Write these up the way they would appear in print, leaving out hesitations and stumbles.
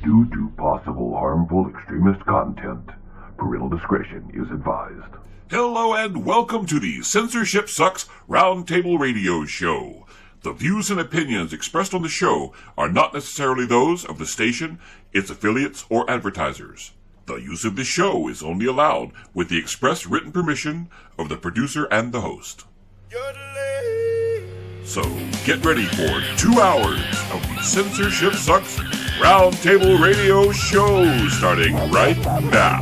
Due to possible harmful extremist content, parental discretion is advised. Hello and welcome to the Censorship Sucks Roundtable Radio Show. The views and opinions expressed on the show are not necessarily those of the station, its affiliates, or advertisers. The use of the show is only allowed with the express written permission of the producer and the host. So get ready for 2 hours of the Censorship Sucks Roundtable Radio Show starting right now.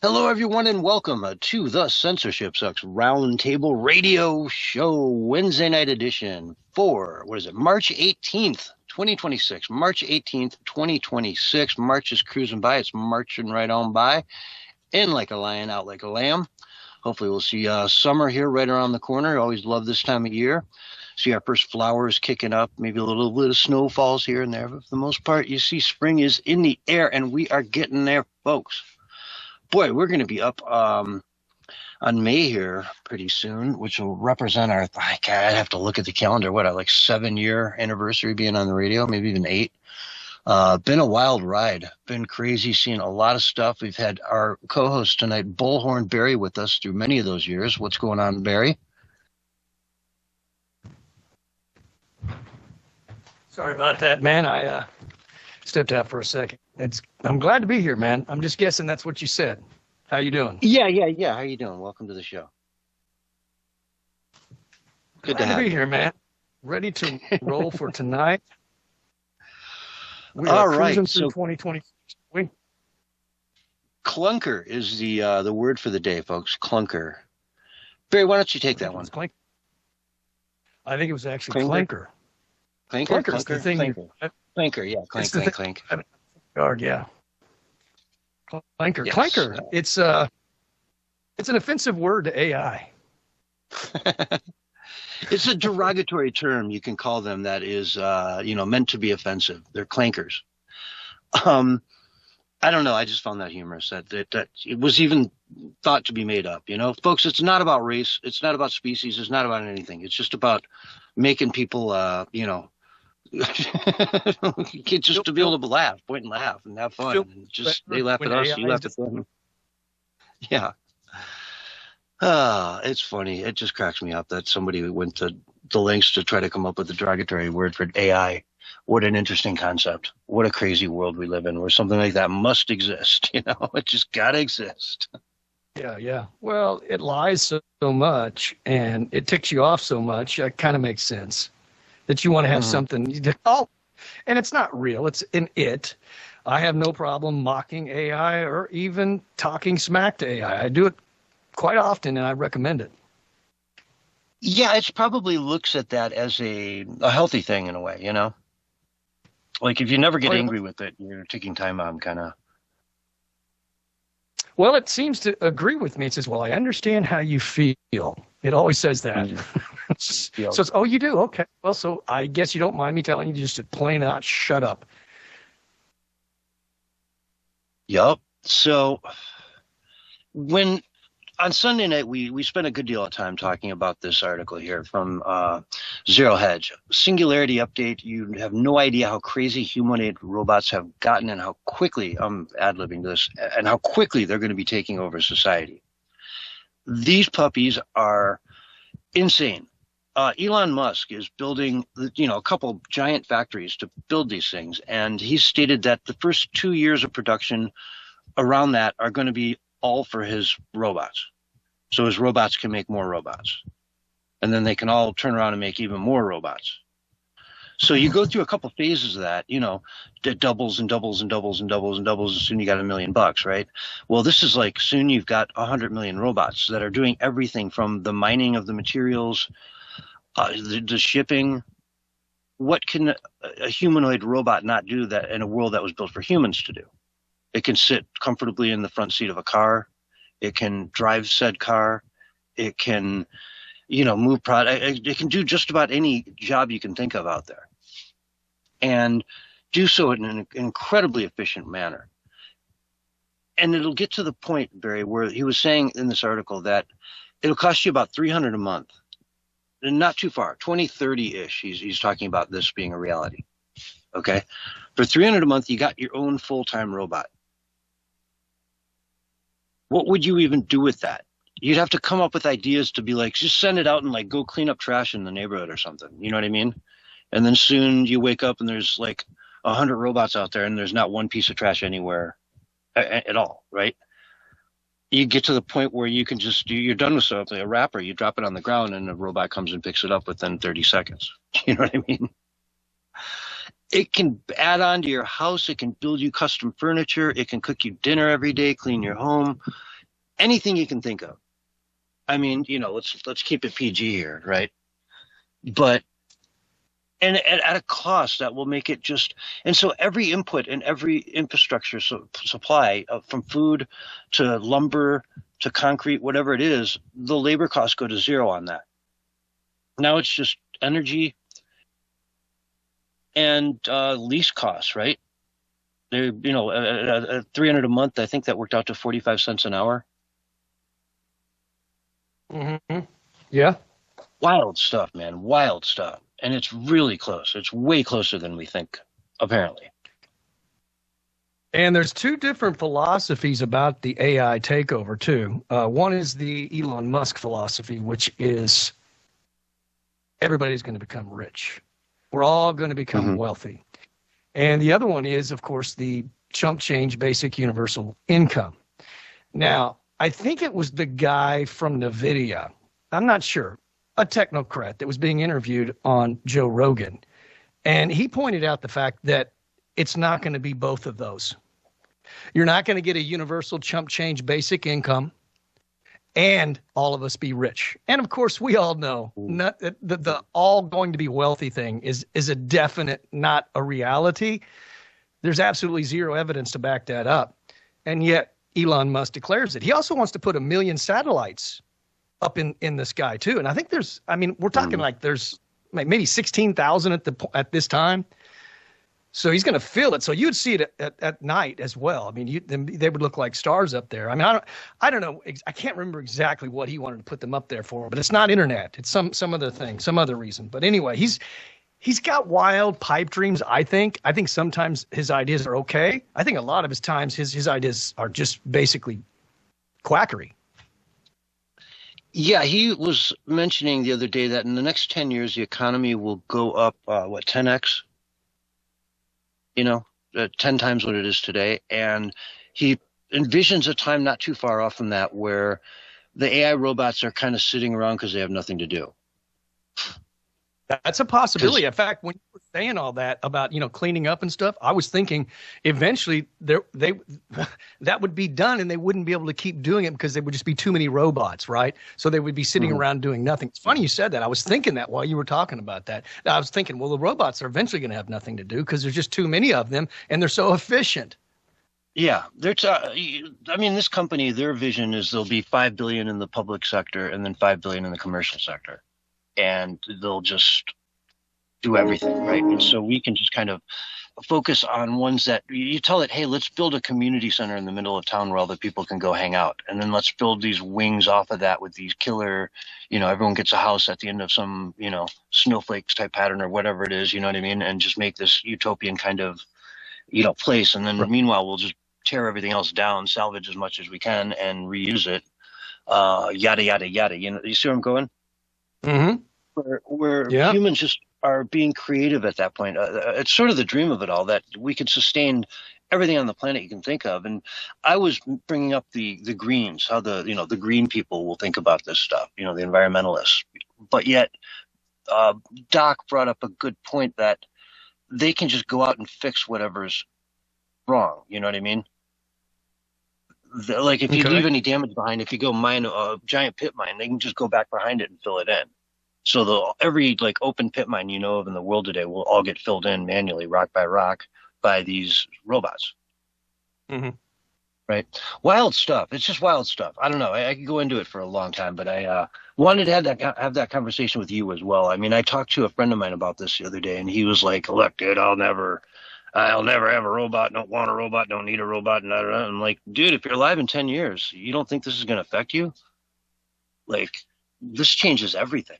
Hello, everyone, and welcome to the Censorship Sucks Roundtable Radio Show Wednesday night edition for, March 18th, 2026. March 18th, 2026. March is cruising by. It's marching right on by. In like a lion, out like a lamb. Hopefully we'll see summer here right around the corner. Always love this time of year. See our first flowers kicking up. Maybe a little bit of snow falls here and there. But for the most part, you see spring is in the air, and we are getting there, folks. Boy, we're going to be up on May here pretty soon, which will represent our, I'd have to look at the calendar, what, our like 7-year anniversary being on the radio, maybe even 8. Been a wild ride, been crazy, seeing a lot of stuff. We've had our co-host tonight, Bullhorn Barry, with us through many of those years. What's going on, Barry? Sorry about that, man. I stepped out for a second. I'm glad to be here, man. I'm just guessing that's what you said. How you doing? Yeah. How you doing? Welcome to the show. Good glad to have be you here, man. Ready to roll for tonight. We All are right, cruising so through 2026. clunker is the word for the day, folks. Clunker. Barry, why don't you take that one? I think it was actually clanker. Clanker's the thing. Clanker, yeah. Clank. Guard, yeah. Clanker. Yes. Clanker. It's an offensive word to AI. It's a derogatory term you can call them that is, meant to be offensive. They're clankers. I don't know. I just found that humorous that it was even thought to be made up. Folks, it's not about race. It's not about species. It's not about anything. It's just about making people, just to be able to laugh, point and laugh, and have fun. And just they laugh at us, you laugh at them. Yeah. It's funny. It just cracks me up that somebody went to the lengths to try to come up with a derogatory word for AI. What an interesting concept. What a crazy world we live in where something like that must exist. It just got to exist. Yeah. Well, it lies so much and it ticks you off so much. It kind of makes sense that you want to have something. And it's not real. It's an it. I have no problem mocking AI or even talking smack to AI. I do it quite often, and I recommend it. Yeah, it probably looks at that as a healthy thing in a way, Like if you never get angry with it, you're taking time on kind of. Well, it seems to agree with me. It says, well, I understand how you feel. It always says that. So it's, oh, you do? Okay. Well, so I guess you don't mind me telling you just to plain out shut up. Yup. So on Sunday night, we spent a good deal of time talking about this article here from Zero Hedge. Singularity update. You have no idea how crazy humanoid robots have gotten and how quickly, I'm ad-libbing this, and how quickly they're going to be taking over society. These puppies are insane. Elon Musk is building, a couple giant factories to build these things. And he's stated that the first 2 years of production around that are going to be all for his robots. So his robots can make more robots. And then they can all turn around and make even more robots. So you go through a couple phases of that, that doubles and doubles and doubles and doubles and doubles, and soon you got $1 million, right? Well, this is like soon you've got 100 million robots that are doing everything from the mining of the materials, the shipping. What can a humanoid robot not do that in a world that was built for humans to do? It can sit comfortably in the front seat of a car. It can drive said car. It can, move product. It can do just about any job you can think of out there, and do so in an incredibly efficient manner. And it'll get to the point, Barry, where he was saying in this article that it'll cost you about $300 a month not too far, 2030-ish. He's talking about this being a reality. Okay, for $300 a month, you got your own full-time robot. What would you even do with that? You'd have to come up with ideas to be like, just send it out and like go clean up trash in the neighborhood or something. You know what I mean? And then soon you wake up and there's like 100 robots out there and there's not one piece of trash anywhere at all, right? You get to the point where you can just you're done with something, a wrapper, you drop it on the ground and a robot comes and picks it up within 30 seconds. You know what I mean? It can add on to your house. It can build you custom furniture. It can cook you dinner every day, clean your home, anything you can think of. I mean, you know, let's keep it PG here, right? But and at a cost that will make it just, and so every input and every infrastructure supply from food to lumber to concrete, whatever it is, the labor costs go to zero on that. Now it's just energy and lease costs, right? They're, you know, at $300 a month, I think that worked out to 45 cents an hour. Mm-hmm. Yeah. Wild stuff, man. Wild stuff. And it's really close. It's way closer than we think, apparently. And there's two different philosophies about the AI takeover, too. One is the Elon Musk philosophy, which is everybody's going to become rich. We're all going to become wealthy. And the other one is, of course, the chump change basic universal income. Now, I think it was the guy from NVIDIA. I'm not sure. A technocrat that was being interviewed on Joe Rogan. And he pointed out the fact that it's not going to be both of those. You're not going to get a universal chump change basic income and all of us be rich. And of course, we all know not the all going to be wealthy thing is a definite, not a reality. There's absolutely zero evidence to back that up. And yet Elon Musk declares it. He also wants to put 1 million satellites up in the sky too. And I think we're talking like there's maybe 16,000 at this time. So he's going to fill it. So you'd see it at night as well. I mean, they would look like stars up there. I mean, I don't know. I can't remember exactly what he wanted to put them up there for, but it's not internet. It's some other thing, some other reason. But anyway, he's got wild pipe dreams. I think sometimes his ideas are okay. I think a lot of his times his ideas are just basically quackery. Yeah, he was mentioning the other day that in the next 10 years, the economy will go up, 10x? You know, 10 times what it is today. And he envisions a time not too far off from that where the AI robots are kind of sitting around because they have nothing to do. That's a possibility. In fact, when you were saying all that about, cleaning up and stuff, I was thinking eventually that would be done and they wouldn't be able to keep doing it because there would just be too many robots, right? So they would be sitting around doing nothing. It's funny you said that. I was thinking that while you were talking about that. I was thinking, well, the robots are eventually going to have nothing to do because there's just too many of them and they're so efficient. Yeah, this company, their vision is there'll be 5 billion in the public sector and then 5 billion in the commercial sector. And they'll just do everything, right? And so we can just kind of focus on ones that you tell it, hey, let's build a community center in the middle of town where all the people can go hang out. And then let's build these wings off of that with these killer, everyone gets a house at the end of some, snowflakes type pattern or whatever it is, you know what I mean? And just make this utopian kind of, place. And then meanwhile, we'll just tear everything else down, salvage as much as we can and reuse it, yada, yada, yada. You see where I'm going? Mm-hmm. Where humans just are being creative at that point. It's sort of the dream of it all, that we can sustain everything on the planet you can think of. And I was bringing up the Greens, how the green people will think about this stuff, the environmentalists. But yet Doc brought up a good point that they can just go out and fix whatever's wrong. You know what I mean? Like if you leave any damage behind, if you go mine a giant pit mine, they can just go back behind it and fill it in. So every open pit mine of in the world today will all get filled in manually, rock by rock, by these robots. Mm-hmm. Right? Wild stuff. It's just wild stuff. I don't know. I could go into it for a long time, but I wanted to have that conversation with you as well. I mean, I talked to a friend of mine about this the other day, and he was like, "Look, dude, I'll never have a robot. Don't want a robot. Don't need a robot." And I'm like, dude, if you're alive in 10 years, you don't think this is going to affect you? This changes everything.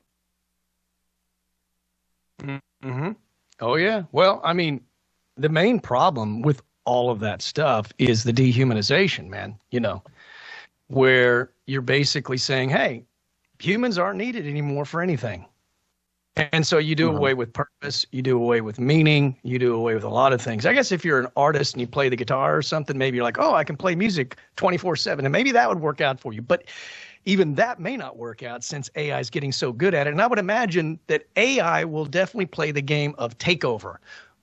Mm-hmm. Oh, yeah. Well, I mean, the main problem with all of that stuff is the dehumanization, man, where you're basically saying, hey, humans aren't needed anymore for anything. And so you do Mhm. away with purpose, you do away with meaning, you do away with a lot of things. I guess if you're an artist and you play the guitar or something, maybe you're like, oh, I can play music 24/7, and maybe that would work out for you. But even that may not work out since AI is getting so good at it. And I would imagine that AI will definitely play the game of takeover.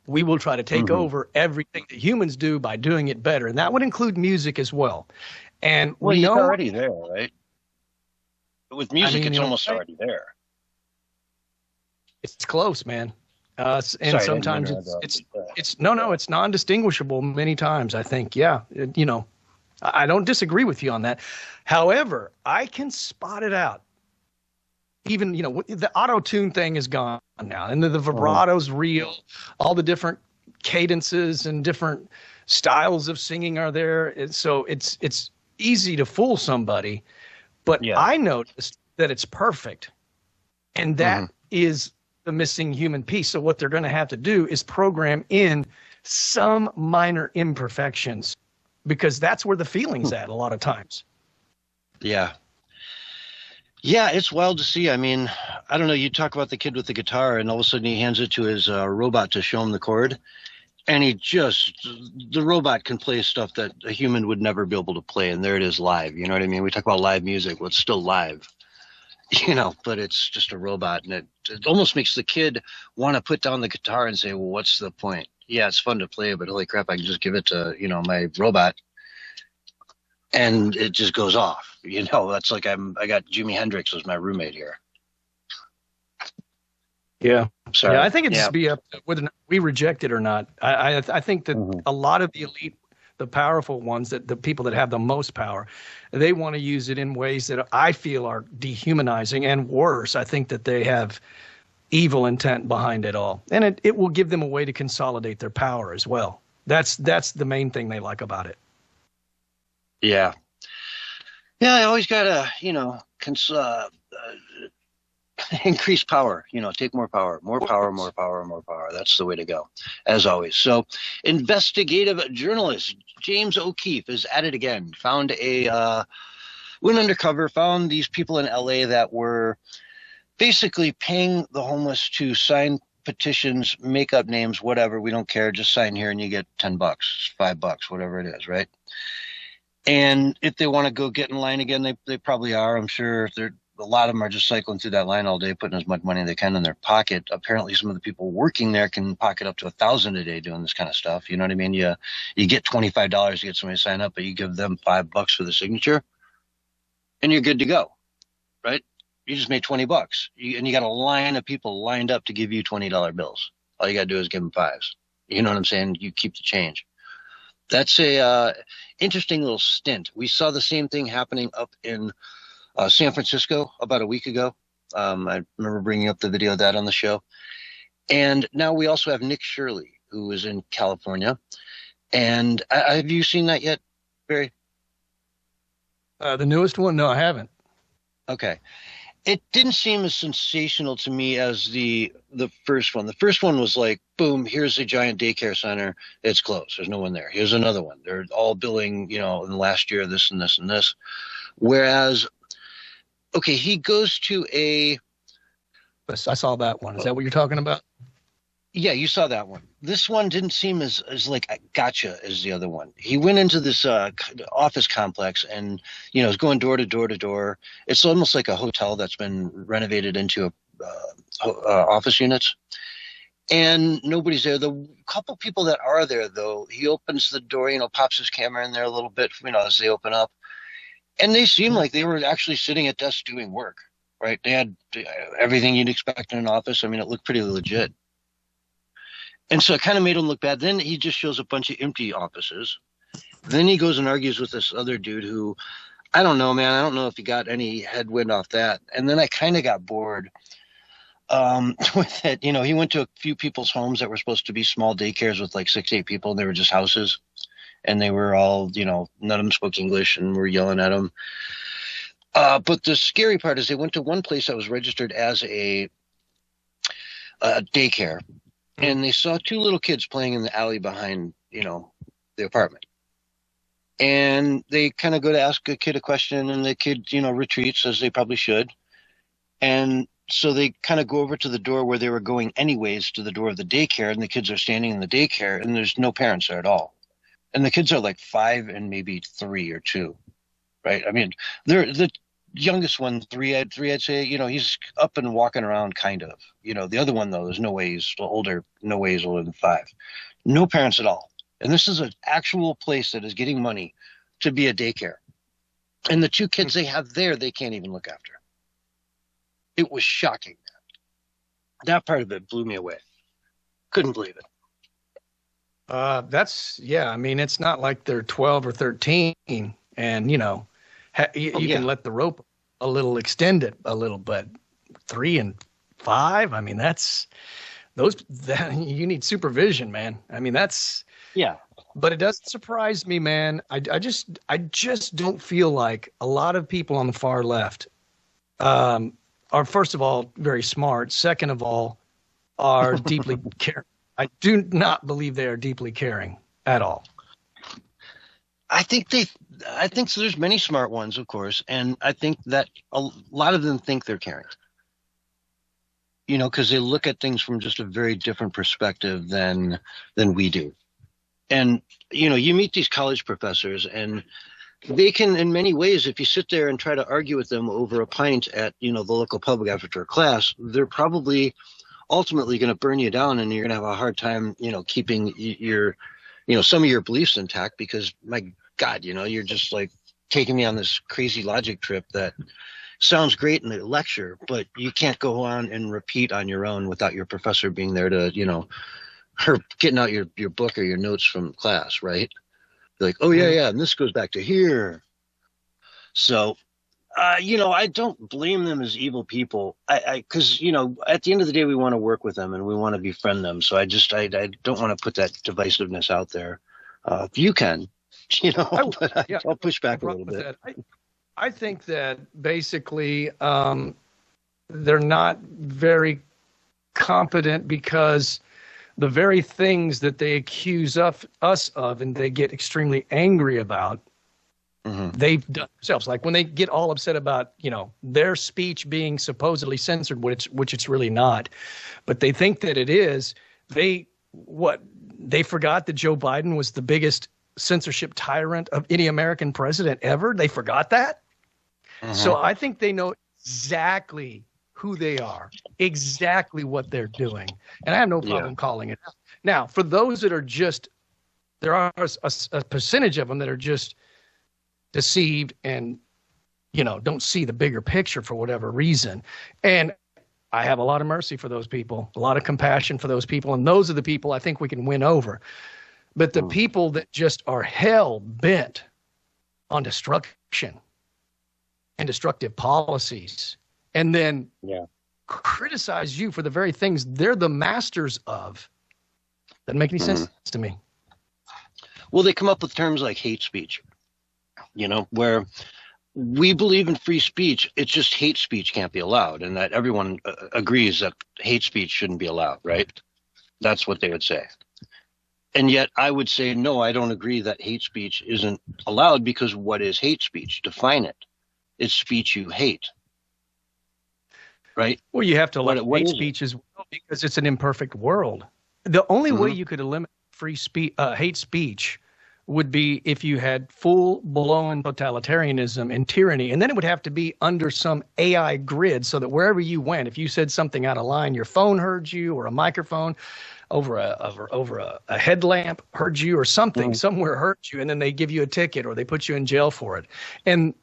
We will try to take Mhm. over everything that humans do by doing it better. And that would include music as well. And Well, we he's know, already there, right? With music, it's in a almost way, already there. it's close, man. And Sorry, I didn't mean sometimes to interrupt you. it's non-distinguishable many times. I think, yeah, I don't disagree with you on that. However, I can spot it out. Even, the auto-tune thing is gone now, and the vibrato's real. All the different cadences and different styles of singing are there. So it's easy to fool somebody, but Yeah. I noticed that it's perfect, and that Mhm. is the missing human piece. So what they're going to have to do is program in some minor imperfections, because that's where the feeling's at a lot of times. Yeah. Yeah, it's wild to see. I mean, I don't know. You talk about the kid with the guitar, and all of a sudden he hands it to his robot to show him the chord. And the robot can play stuff that a human would never be able to play. And there it is live. You know what I mean? We talk about live music. Well, it's still live, but it's just a robot. And it almost makes the kid want to put down the guitar and say, well, what's the point? Yeah, it's fun to play, but holy crap, I can just give it to, my robot. And it just goes off. That's like I got Jimi Hendrix as my roommate here. Yeah. Sorry. Yeah, I think it's just be up to whether we reject it or not. I think that a lot of the elite, the powerful ones, that the people that have the most power, they want to use it in ways that I feel are dehumanizing and worse. I think that they have evil intent behind it all, and it will give them a way to consolidate their power as well. That's the main thing they like about it. Yeah. Yeah, I always gotta, increase power, take more power, more power, more power, more power. That's the way to go, as always. So, investigative journalist James O'Keefe is at it again. Went undercover, found these people in LA that were basically paying the homeless to sign petitions, make up names, whatever. We don't care. Just sign here and you get $10, $5, whatever it is, right? And if they want to go get in line again, they probably are. I'm sure a lot of them are just cycling through that line all day, putting as much money as they can in their pocket. Apparently, some of the people working there can pocket up to $1,000 a day doing this kind of stuff. You know what I mean? You get $25 to get somebody to sign up, but you give them $5 for the signature, and you're good to go, right? You just made $20, and you got a line of people lined up to give you $20 bills. All you got to do is give them fives. You know what I'm saying? You keep the change. That's a interesting little stint. We saw the same thing happening up in San Francisco about a week ago. I remember bringing up the video of that on the show. And now we also have Nick Shirley, who is in California. And have you seen that yet, Barry? The newest one? No, I haven't. Okay. It didn't seem as sensational to me as the first one. The first one was like, boom, here's a giant daycare center. It's closed. There's no one there. Here's another one. They're all billing, in the last year, this and this and this. Whereas, okay, he goes to I saw that one. Is that what you're talking about? Yeah, you saw that one. This one didn't seem as like a gotcha as the other one. He went into this office complex and, is going door to door to door. It's almost like a hotel that's been renovated into office units. And nobody's there. The couple people that are there, though, he opens the door, pops his camera in there a little bit, as they open up. And they seem like they were actually sitting at desks doing work, right? They had everything you'd expect in an office. I mean, it looked pretty legit. And so it kind of made him look bad. Then he just shows a bunch of empty offices. Then he goes and argues with this other dude who, I don't know, man. I don't know if he got any headwind off that. And then I kind of got bored with it. He went to a few people's homes that were supposed to be small daycares with like 6, 8 people. And they were just houses. And they were all, none of them spoke English and were yelling at him. But the scary part is they went to one place that was registered as a daycare, and they saw two little kids playing in the alley behind, the apartment. And they kind of go to ask a kid a question, and the kid, retreats, as they probably should. And so they kind of go over to the door where they were going anyways, to the door of the daycare, and the kids are standing in the daycare, and there's no parents there at all. And the kids are like 5 and maybe 3 or 2, right? I mean, they're the youngest one, I'd say, he's up and walking around kind of. The other one, though, there's no way he's older than 5. No parents at all. And this is an actual place that is getting money to be a daycare. And the 2 kids they have there, they can't even look after. It was shocking. That part of it blew me away. Couldn't believe it. I mean, it's not like they're 12 or 13 and, you can let the rope a little, extend it a little, but 3 and 5, I mean, you need supervision, man. I mean, yeah. But it doesn't surprise me, man. I just don't feel like a lot of people on the far left are, first of all, very smart. Second of all, are deeply caring. I do not believe they are deeply caring at all. I think so. There's many smart ones, of course, and I think that a lot of them think they're caring. Because they look at things from just a very different perspective than we do. And you meet these college professors, and they can, in many ways, if you sit there and try to argue with them over a pint at the local pub after a class, they're probably ultimately going to burn you down, and you're going to have a hard time, keeping your, some of your beliefs intact, because my God, you're just like taking me on this crazy logic trip that sounds great in the lecture, but you can't go on and repeat on your own without your professor being there to, her getting out your book or your notes from class, right? Like, oh yeah, and this goes back to here. So, I don't blame them as evil people. Because at the end of the day, we want to work with them and we want to befriend them. So I don't want to put that divisiveness out there. If you can, I'll push back a little bit. I think that basically they're not very competent, because the very things that they accuse us of and they get extremely angry about, they've done themselves. Like when they get all upset about, their speech being supposedly censored, which it's really not, but they think that it is. They forgot that Joe Biden was the biggest censorship tyrant of any American president ever. They forgot that. So I think they know exactly who they are, exactly what they're doing. And I have no problem calling it out. Now, for those that are there are a percentage of them that are just deceived and, don't see the bigger picture for whatever reason. And I have a lot of mercy for those people, a lot of compassion for those people. And those are the people I think we can win over. But the people that just are hell bent on destruction and destructive policies, and then criticize you for the very things they're the masters of, doesn't make any sense to me. Well, they come up with terms like hate speech, where we believe in free speech. It's just hate speech can't be allowed, and that everyone agrees that hate speech shouldn't be allowed, right? That's what they would say. And yet I would say, no, I don't agree that hate speech isn't allowed, because what is hate speech? Define it. It's speech you hate. Right? Well, you have to let hate speech as well, because it's an imperfect world. The only way you could eliminate hate speech would be if you had full-blown totalitarianism and tyranny, and then it would have to be under some AI grid, so that wherever you went, if you said something out of line, your phone heard you, or a microphone over a headlamp heard you, or something somewhere heard you, and then they give you a ticket or they put you in jail for it. And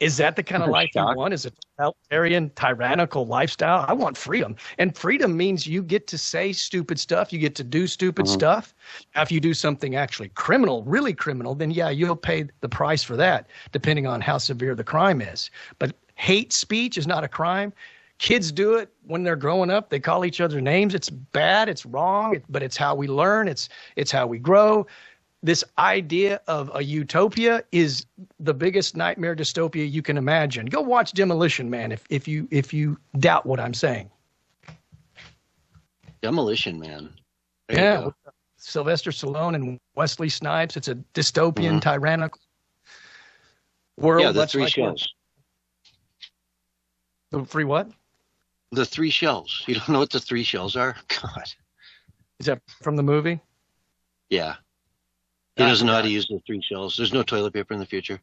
is that the kind of life you want? Is it a totalitarian, tyrannical lifestyle? I want freedom. And freedom means you get to say stupid stuff. You get to do stupid stuff. Now, if you do something actually criminal, really criminal, then you'll pay the price for that, depending on how severe the crime is. But hate speech is not a crime. Kids do it when they're growing up. They call each other names. It's bad. It's wrong. But it's how we learn. It's how we grow. This idea of a utopia is the biggest nightmare dystopia you can imagine. Go watch Demolition Man if you doubt what I'm saying. Demolition Man. There Yeah, you go. with Sylvester Stallone and Wesley Snipes. It's a dystopian, tyrannical world. Yeah, the much three like shells. The three what? The three shells. You don't know what the three shells are? God. Is that from the movie? Yeah. He doesn't know how to use the three shells. There's no toilet paper in the future.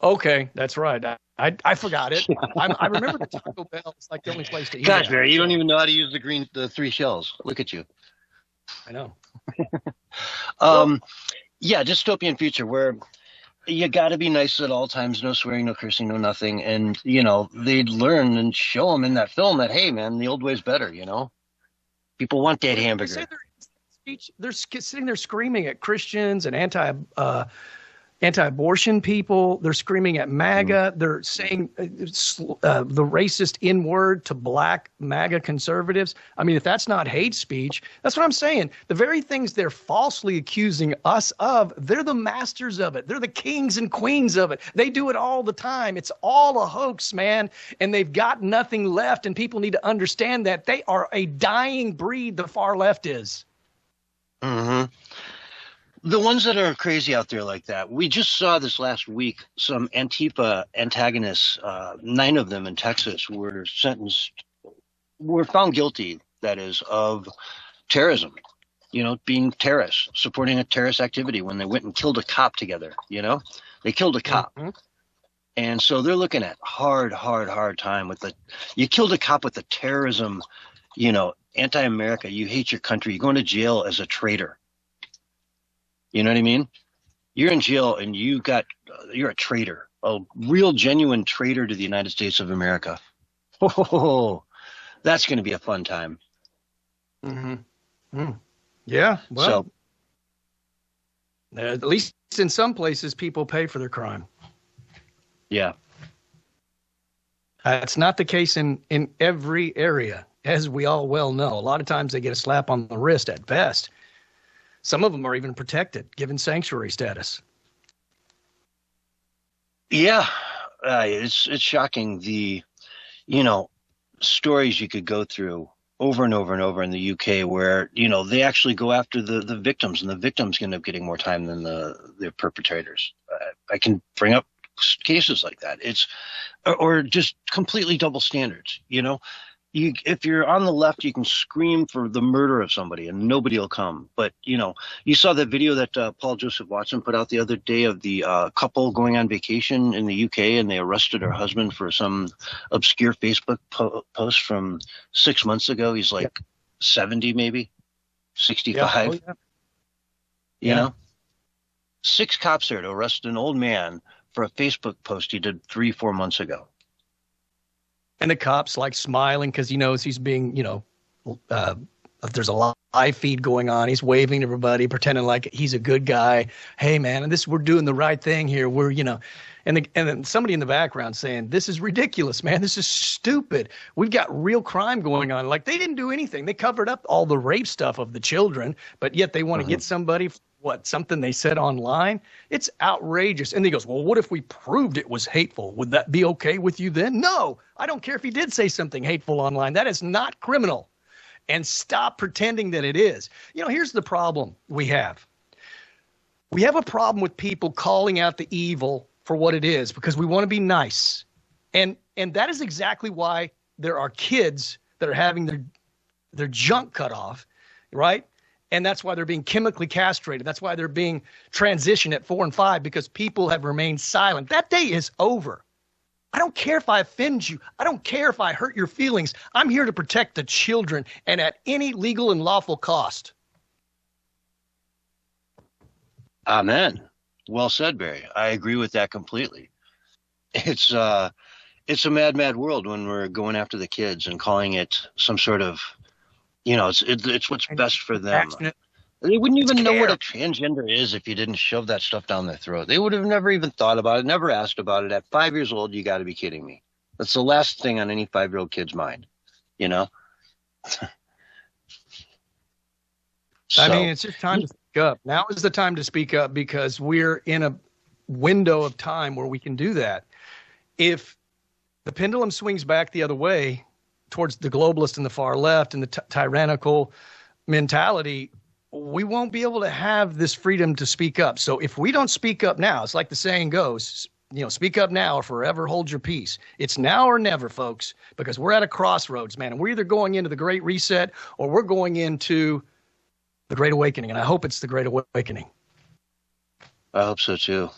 Okay, that's right. I forgot it. I remember the Taco Bell. It's like the only place to eat. God, it. Barry, you don't even know how to use the three shells. Look at you. I know. Yeah, dystopian future where you got to be nice at all times, no swearing, no cursing, no nothing. And, they'd learn and show them in that film that, hey, man, the old way's better, People want that hamburger. They're sitting there screaming at Christians and anti-abortion people. They're screaming at MAGA. They're saying the racist N-word to black MAGA conservatives. I mean, if that's not hate speech, that's what I'm saying. The very things they're falsely accusing us of, they're the masters of it. They're the kings and queens of it. They do it all the time. It's all a hoax, man. And they've got nothing left. And people need to understand that they are a dying breed, the far left is. Mm-hmm. The ones that are crazy out there like that, we just saw this last week, some Antifa antagonists, 9 of them in Texas were found guilty, that is, of terrorism, being terrorists, supporting a terrorist activity when they went and killed a cop together, they killed a cop. Mm-hmm. And so they're looking at hard time you killed a cop with the terrorism, anti-America, you hate your country, you're going to jail as a traitor. You know what I mean? You're in jail and you're a traitor, a real genuine traitor to the United States of America. Oh, that's going to be a fun time. Mm-hmm. Mm. Yeah. Well, at least in some places, people pay for their crime. Yeah. It's not the case in every area, as we all well know. A lot of times they get a slap on the wrist at best. Some of them are even protected, given sanctuary status. Yeah, it's shocking the, stories you could go through over and over and over in the UK where, they actually go after the victims, and the victims end up getting more time than the perpetrators. I can bring up cases like that. Or just completely double standards, if you're on the left, you can scream for the murder of somebody and nobody will come. But, you saw that video that Paul Joseph Watson put out the other day of the couple going on vacation in the UK, and they arrested her husband for some obscure Facebook post from 6 months ago. He's like 70, maybe 65. Yeah. Oh, yeah. 6 cops there to arrest an old man for a Facebook post he did 3-4 months ago. And the cop's like smiling because he knows he's being, there's a live feed going on. He's waving to everybody, pretending like he's a good guy. Hey, man, and we're doing the right thing here. We're, and then somebody in the background saying, this is ridiculous, man. This is stupid. We've got real crime going on. Like, they didn't do anything. They covered up all the rape stuff of the children, but yet they want to get somebody something they said online. It's outrageous. And he goes, well, what if we proved it was hateful? Would that be okay with you then? No, I don't care if he did say something hateful online. That is not criminal. And stop pretending that it is. Here's the problem we have. We have a problem with people calling out the evil for what it is because we want to be nice. And that is exactly why there are kids that are having their junk cut off, right? And that's why they're being chemically castrated. That's why they're being transitioned at 4 and 5, because people have remained silent. That day is over. I don't care if I offend you. I don't care if I hurt your feelings. I'm here to protect the children, and at any legal and lawful cost. Amen. Well said, Barry. I agree with that completely. It's a mad world when we're going after the kids and calling it some sort of, it's what's best for them. They wouldn't even know what a transgender is if you didn't shove that stuff down their throat. They would have never even thought about it, never asked about it. At 5 years old, you got to be kidding me. That's the last thing on any 5-year-old kid's mind, So. I mean, it's just time to speak up. Now is the time to speak up because we're in a window of time where we can do that. If the pendulum swings back the other way, towards the globalist and the far left and the tyrannical mentality, we won't be able to have this freedom to speak up. So if we don't speak up now, it's like the saying goes, speak up now or forever hold your peace. It's now or never, folks, because we're at a crossroads, man. And we're either going into the Great Reset or we're going into the Great Awakening. And I hope it's the Great Awakening. I hope so, too.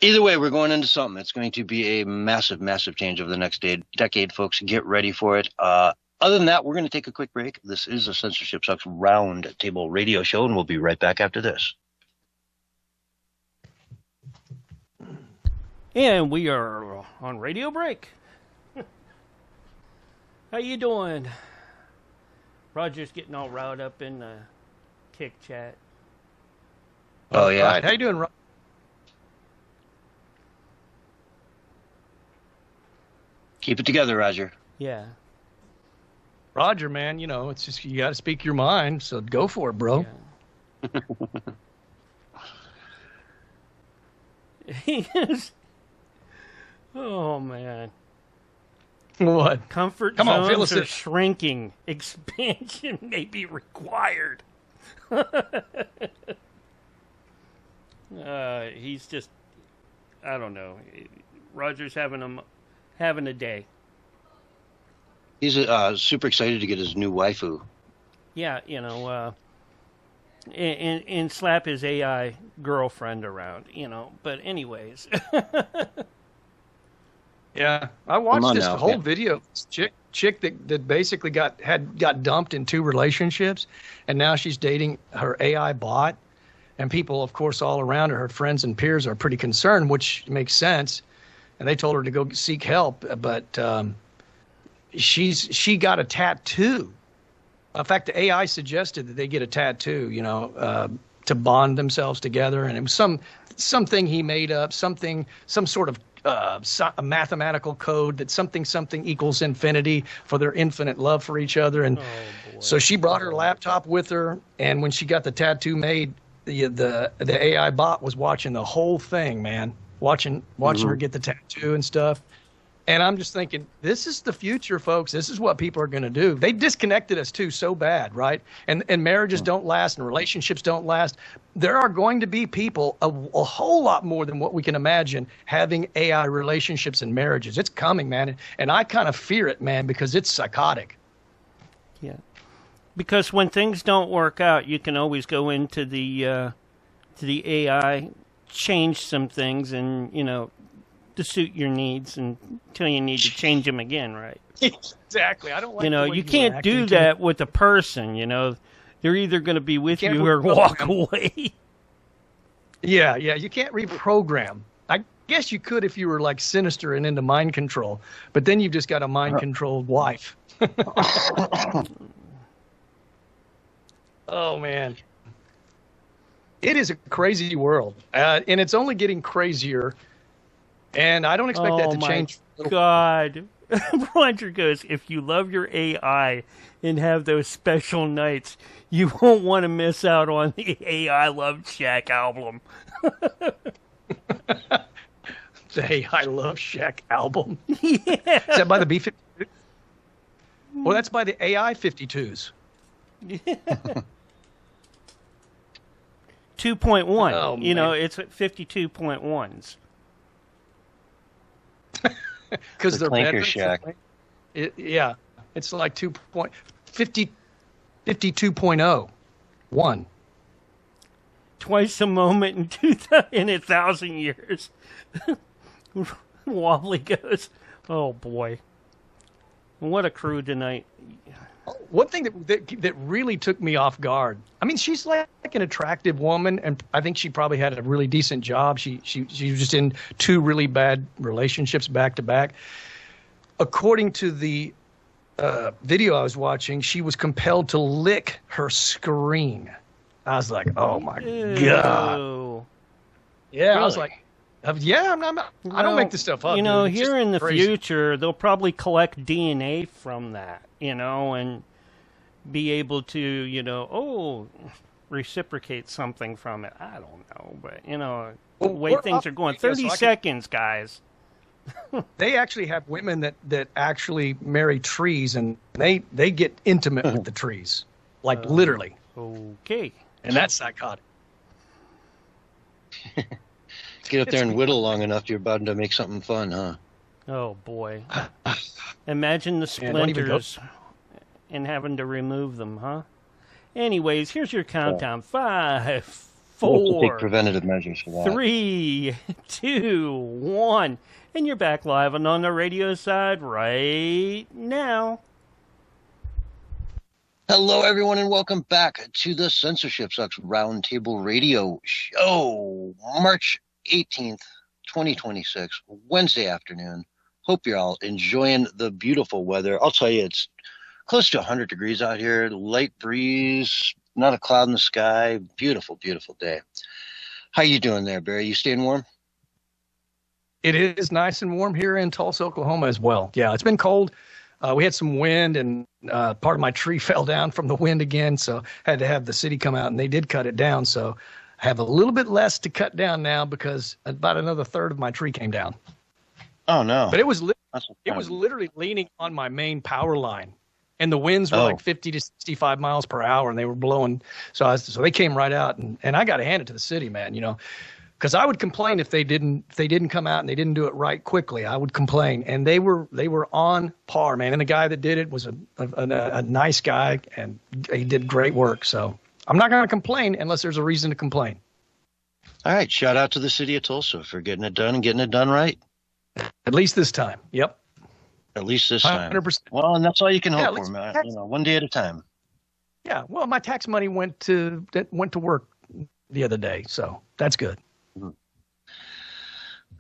Either way, we're going into something. It's going to be a massive, massive change over the next decade, folks. Get ready for it. Other than that, we're going to take a quick break. This is a Censorship Sucks Round Table Radio Show, and we'll be right back after this. And we are on radio break. How you doing? Roger's getting all riled up in the Kick chat. Oh, yeah. All right. How you doing, Roger? Keep it together, Roger. Yeah. Roger, man, it's just you got to speak your mind, so go for it, bro. Yeah. Oh, man. What? Comfort Come on, zones are shrinking. Expansion may be required. He's just, I don't know. Roger's having a day. He's super excited to get his new waifu. Yeah, and slap his AI girlfriend around, But anyways. Yeah, I watched this whole video. This chick that basically got dumped in 2 relationships, and now she's dating her AI bot, and people, of course, all around her friends and peers, are pretty concerned, which makes sense. And they told her to go seek help, but she got a tattoo. In fact, the AI suggested that they get a tattoo, to bond themselves together, and it was something he made up, some sort of a mathematical code that something equals infinity for their infinite love for each other. And so she brought her laptop with her, and when she got the tattoo made, the AI bot was watching the whole thing, man, watching her get the tattoo and stuff. And I'm just thinking, this is the future, folks. This is what people are going to do. They disconnected us, too, so bad, right? And marriages don't last and relationships don't last. There are going to be people, a whole lot more than what we can imagine, having AI relationships and marriages. It's coming, man. And I kind of fear it, man, because it's psychotic. Yeah. Because when things don't work out, you can always go into the AI, change some things, and, to suit your needs until you need to change them again, right? Exactly. I don't like you can't do that with a person, They're either going to be with you or walk away. Yeah, you can't reprogram. I guess you could if you were like sinister and into mind control, but then you've just got a mind-controlled wife. Oh, man. It is a crazy world, and it's only getting crazier. And I don't expect that to change. Oh, my God. Roger goes, if you love your AI and have those special nights, you won't want to miss out on the AI Love Shack album. The AI Love Shack album? Yeah. Is that by the B-52? Well, that's by the AI 52s. Yeah. 2.1. Oh, it's 52.1s. Because they're better. Shack. It's like 52.0. 1. Twice a moment in 1,000 years. Wobbly goes, oh boy. What a crew tonight. One thing that really took me off guard. I mean, she's like an attractive woman, and I think she probably had a really decent job. She was just in 2 really bad relationships back to back. According to the video I was watching, she was compelled to lick her screen. I was like, oh my God. Yeah, really? I was like, yeah, I don't make this stuff up. Here in the future, they'll probably collect DNA from that, and be able to, reciprocate something from it. I don't know, but, the way things are going. 30 seconds, guys. They actually have women that actually marry trees, and they get intimate with the trees, like literally. Okay. And that's psychotic. Get up there and whittle long enough, you're about to make something fun, huh? Oh, boy. Imagine the splinters and having to remove them, huh? Anyways, here's your countdown. 5, We'll 4, take preventative measures for that. 3, 2, 1. And you're back live and on the radio side right now. Hello, everyone, and welcome back to the Censorship Sucks Roundtable Radio Show, March 18th, 2026, Wednesday afternoon. Hope you're all enjoying the beautiful weather. I'll tell you, it's close to 100 degrees out here, light breeze, not a cloud in the sky. Beautiful, beautiful day. How you doing there, Barry? You staying warm? It is nice and warm here in Tulsa, Oklahoma as well. Yeah, it's been cold. We had some wind, and part of my tree fell down from the wind again, so had to have the city come out, and they did cut it down. So I have a little bit less to cut down now because about another third of my tree came down. Oh, no. But it was literally leaning on my main power line, and the winds were like 50 to 65 miles per hour, and they were blowing. So they came right out, and I got to hand it to the city, man, you know. Because I would complain if they didn't come out and they didn't do it right quickly. I would complain, and they were on par, man. And the guy that did it was a nice guy, and he did great work. So I'm not going to complain unless there's a reason to complain. All right, shout out to the city of Tulsa for getting it done and getting it done right. At least this time. Yep. At least this time. 100%. Well, and that's all you can hope for, man. You know, one day at a time. Yeah. Well, my tax money went to work the other day, so that's good.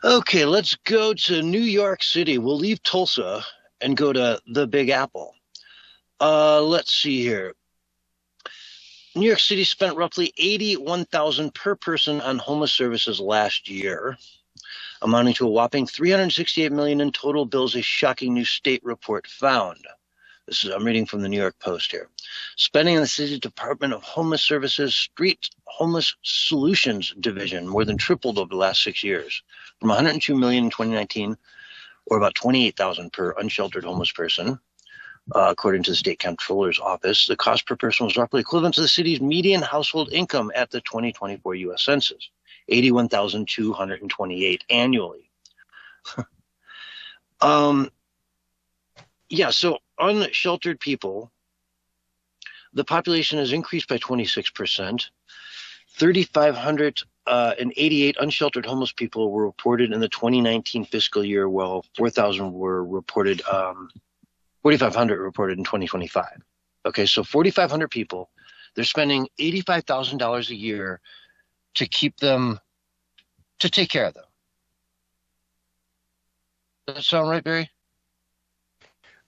Okay, let's go to New York City. We'll leave Tulsa and go to the Big Apple. Let's see here. New York City spent roughly $81,000 per person on homeless services last year, amounting to a whopping $368 million in total bills, a shocking new state report found. I'm reading from the New York Post here. Spending in the city's Department of Homeless Services Street Homeless Solutions Division more than tripled over the last 6 years, from $102 million in 2019, or about $28,000 per unsheltered homeless person. According to the state comptroller's office, the cost per person was roughly equivalent to the city's median household income at the 2024 U.S. Census, $81,228 annually. Yeah, so unsheltered people, the population has increased by 26%. 3,588 unsheltered homeless people were reported in the 2019 fiscal year, while 4,000 were reported, 4,500 reported in 2025. Okay, so 4,500 people, they're spending $85,000 a year to keep them, to take care of them. Does that sound right, Barry?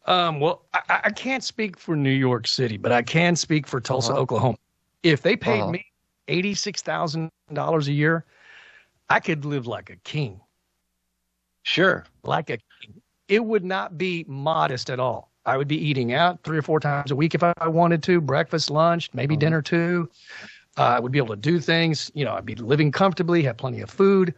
Well, I can't speak for New York City, but I can speak for Tulsa, Oklahoma. If they paid me $86,000 a year, I could live like a king. Sure. Like a king. It would not be modest at all. I would be eating out 3 or 4 times a week if I wanted to, breakfast, lunch, maybe dinner too. I would be able to do things. You know, I'd be living comfortably, have plenty of food,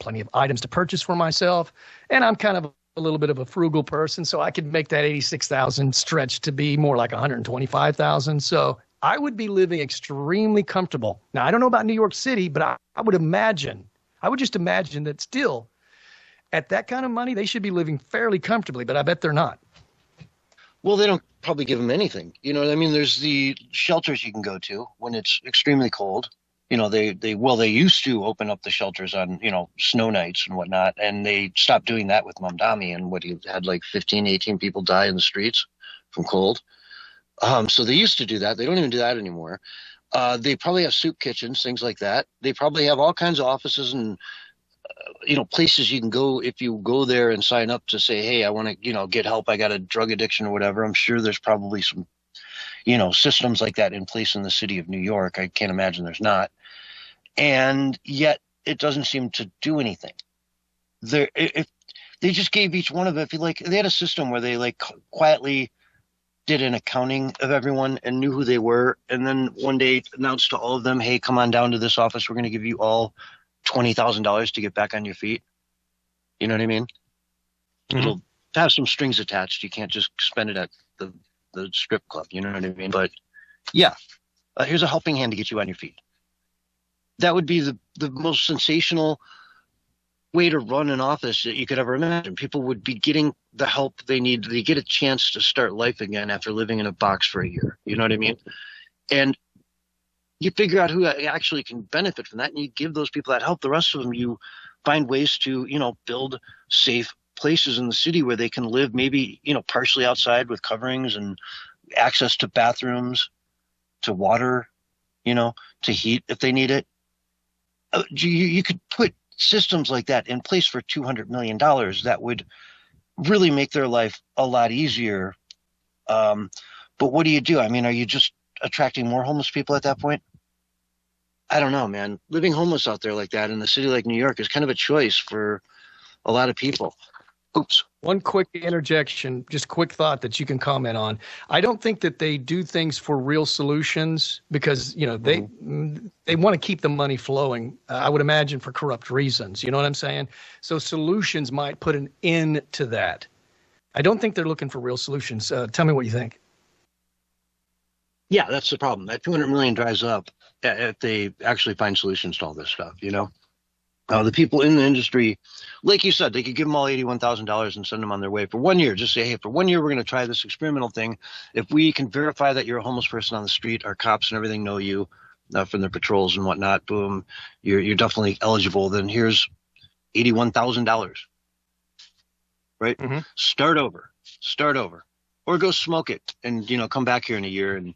plenty of items to purchase for myself. And I'm kind of a little bit of a frugal person, so I could make that 86,000 stretch to be more like 125,000. So I would be living extremely comfortable. Now, I don't know about New York City, but I would just imagine that still at that kind of money, they should be living fairly comfortably, but I bet they're not. Well, they don't probably give them anything. You know what I mean? There's the shelters you can go to when it's extremely cold. You know, they used to open up the shelters on, you know, snow nights and whatnot, and they stopped doing that with Mamdani, and he had like 15, 18 people die in the streets from cold. So they used to do that. They don't even do that anymore. They probably have soup kitchens, things like that. They probably have all kinds of offices and, you know, places you can go if you go there and sign up to say, hey, I want to, you know, get help. I got a drug addiction or whatever. I'm sure there's probably some, you know, systems like that in place in the city of New York. I can't imagine there's not. And yet it doesn't seem to do anything. If they just gave each one of it, if they had a system where they like quietly did an accounting of everyone and knew who they were, and then one day announced to all of them, hey, come on down to this office. We're going to give you all $20,000 to get back on your feet. You know what I mean? it'll have some strings attached. You can't just spend it at the strip club. You know what I mean? But yeah, here's a helping hand to get you on your feet. That would be the most sensational way to run an office that you could ever imagine. People would be getting the help they need. They get a chance to start life again after living in a box for a year. You know what I mean? And you figure out who actually can benefit from that, and you give those people that help. The rest of them, you find ways to, build safe places in the city where they can live, maybe, partially outside with coverings and access to bathrooms, to water, to heat if they need it. You could put systems like that in place for $200 million that would really make their life a lot easier. But what do you do? I mean, are you just attracting more homeless people at that point? I don't know, man. Living homeless out there like that in a city like New York is kind of a choice for a lot of people. Oops. One quick interjection, just quick thought that you can comment on. I don't think that they do things for real solutions because, they want to keep the money flowing, I would imagine, for corrupt reasons. You know what I'm saying? So solutions might put an end to that. I don't think they're looking for real solutions. Tell me what you think. Yeah, that's the problem. That $200 million dries up if they actually find solutions to all this stuff, The people in the industry, like you said, they could give them all $81,000 and send them on their way for 1 year. Just say, hey, for 1 year, we're going to try this experimental thing. If we can verify that you're a homeless person on the street, our cops and everything know you from their patrols and whatnot, boom, you're definitely eligible. Then here's $81,000, right? Mm-hmm. Start over, or go smoke it and, come back here in a year and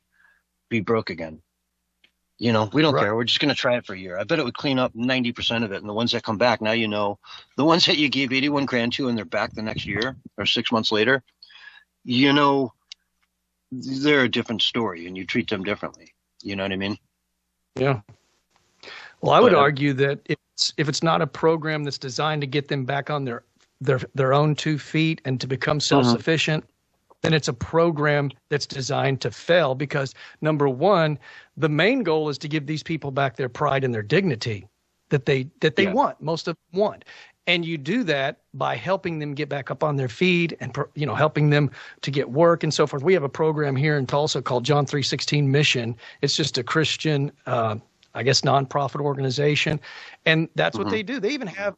be broke again. We don't care. We're just going to try it for a year. I bet it would clean up 90% of it. And the ones that come back, now the ones that you gave 81 grand to and they're back the next year or 6 months later, they're a different story and you treat them differently. You know what I mean? Yeah. Well, I would argue that if it's not a program that's designed to get them back on their own 2 feet and to become self-sufficient, then it's a program that's designed to fail because, number one, the main goal is to give these people back their pride and their dignity that they want. Most of them want. And you do that by helping them get back up on their feet and, helping them to get work and so forth. We have a program here in Tulsa called John 3:16 Mission. It's just a Christian, nonprofit organization. And that's what they do. They even have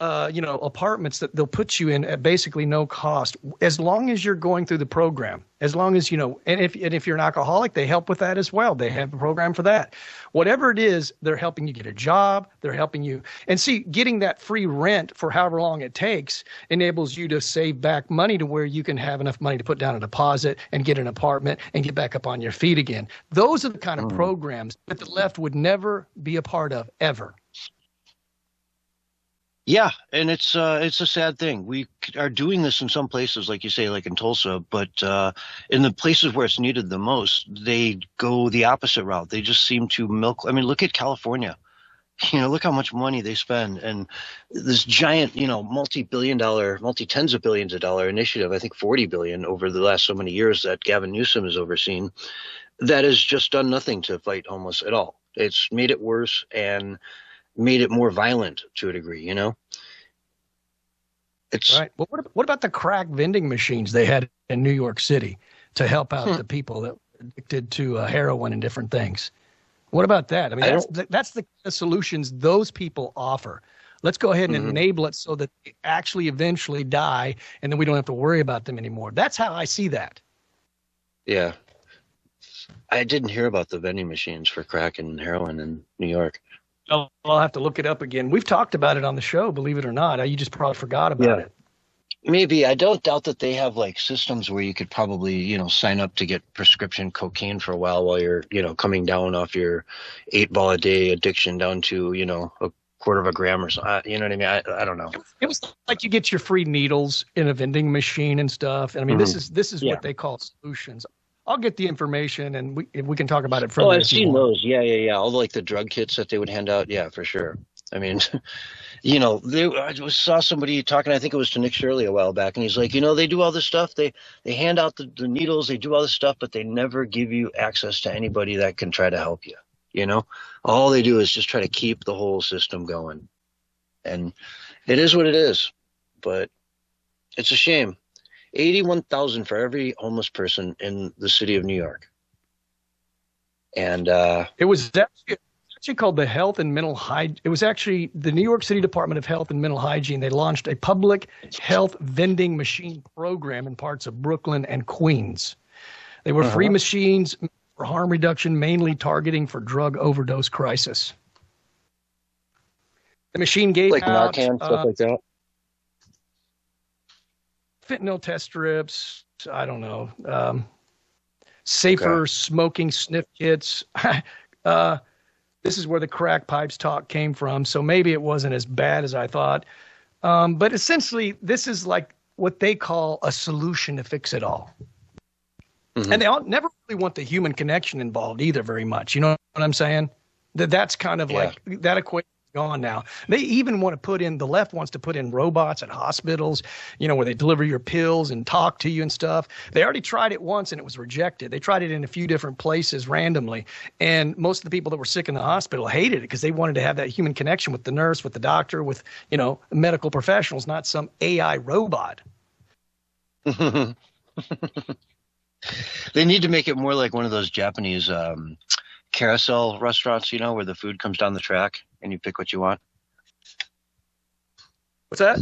apartments that they'll put you in at basically no cost, as long as you're going through the program, as long as, and if you're an alcoholic, they help with that as well. They have a program for that. Whatever it is, they're helping you get a job. They're helping you. And see, getting that free rent for however long it takes enables you to save back money to where you can have enough money to put down a deposit and get an apartment and get back up on your feet again. Those are the kind of programs that the left would never be a part of, ever. Yeah, and it's a sad thing. We are doing this in some places, like you say, like in Tulsa, but in the places where it's needed the most, they go the opposite route. They just seem to milk. I mean, look at California. Look how much money they spend, and this giant, multi-billion-dollar, multi-tens of billions of dollar initiative. I think 40 billion over the last so many years that Gavin Newsom has overseen. That has just done nothing to fight homeless at all. It's made it worse and made it more violent to a degree, It's right. Well, what about the crack vending machines they had in New York City to help out the people that were addicted to heroin and different things? What about that? I mean, that's the solutions those people offer. Let's go ahead and enable it so that they actually eventually die, and then we don't have to worry about them anymore. That's how I see that. Yeah. I didn't hear about the vending machines for crack and heroin in New York. I'll have to look it up again. We've talked about it on the show, believe it or not. You just probably forgot about it. Maybe. I don't doubt that they have like systems where you could probably, sign up to get prescription cocaine for a while you're, coming down off your 8-ball a day addiction down to, a quarter of a gram or something. You know what I mean? I don't know. It was like you get your free needles in a vending machine and stuff. And I mean, this is what they call solutions. I'll get the information and we can talk about it further. Oh, I've seen those. Yeah. All like the drug kits that they would hand out. Yeah, for sure. I mean, I saw somebody talking, I think it was to Nick Shirley a while back, and he's like, they do all this stuff. They hand out the needles, they do all this stuff, but they never give you access to anybody that can try to help you. All they do is just try to keep the whole system going. And it is what it is. But It's a shame. 81,000 for every homeless person in the city of New York. And It was actually called the Health and Mental Hygiene. It was actually the New York City Department of Health and Mental Hygiene. They launched a public health vending machine program in parts of Brooklyn and Queens. They were free machines for harm reduction, mainly targeting for drug overdose crisis. The machine gave like out Narcan, stuff like that. fentanyl test strips. I don't know. Safer smoking sniff kits. This is where the crack pipes talk came from. So maybe it wasn't as bad as I thought. But essentially, this is like what they call a solution to fix it all. Mm-hmm. And they never really want the human connection involved either very much. You know what I'm saying? That's kind of like that equation is gone now. They even want to put in, the left wants to put in robots at hospitals, you know, where they deliver your pills and talk to you and stuff. They already tried it once and it was rejected. They tried it in a few different places randomly. And most of the people that were sick in the hospital hated it because they wanted to have that human connection with the nurse, with the doctor, with, you know, medical professionals, not some AI robot. They need to make it more like one of those Japanese carousel restaurants, you know, where the food comes down the track and you pick what you want. What's that?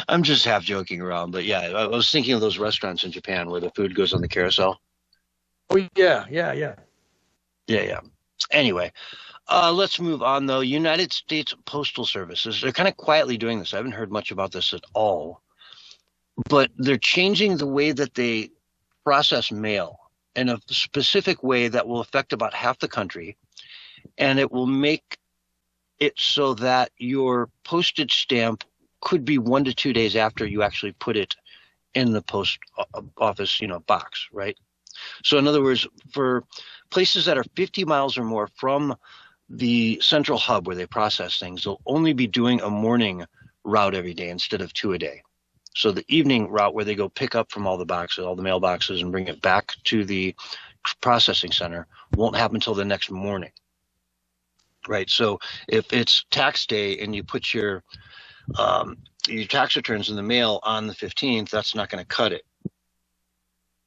I'm just half joking around, but yeah, I was thinking of those restaurants in Japan where the food goes on the carousel. Oh, yeah. Anyway, let's move on, though. United States Postal Services, they're kind of quietly doing this. I haven't heard much about this at all. But they're changing the way that they process mail in a specific way that will affect about half the country. And it will make it so that your postage stamp could be 1 to 2 days after you actually put it in the post office, you know, box, right? So in other words, for places that are 50 miles or more from the central hub where they process things, they'll only be doing a morning route every day instead of 2 a day. So the evening route where they go pick up from all the boxes, all the mailboxes, and bring it back to the processing center won't happen until the next morning, right? So if it's tax day and you put your tax returns in the mail on the 15th, that's not going to cut it.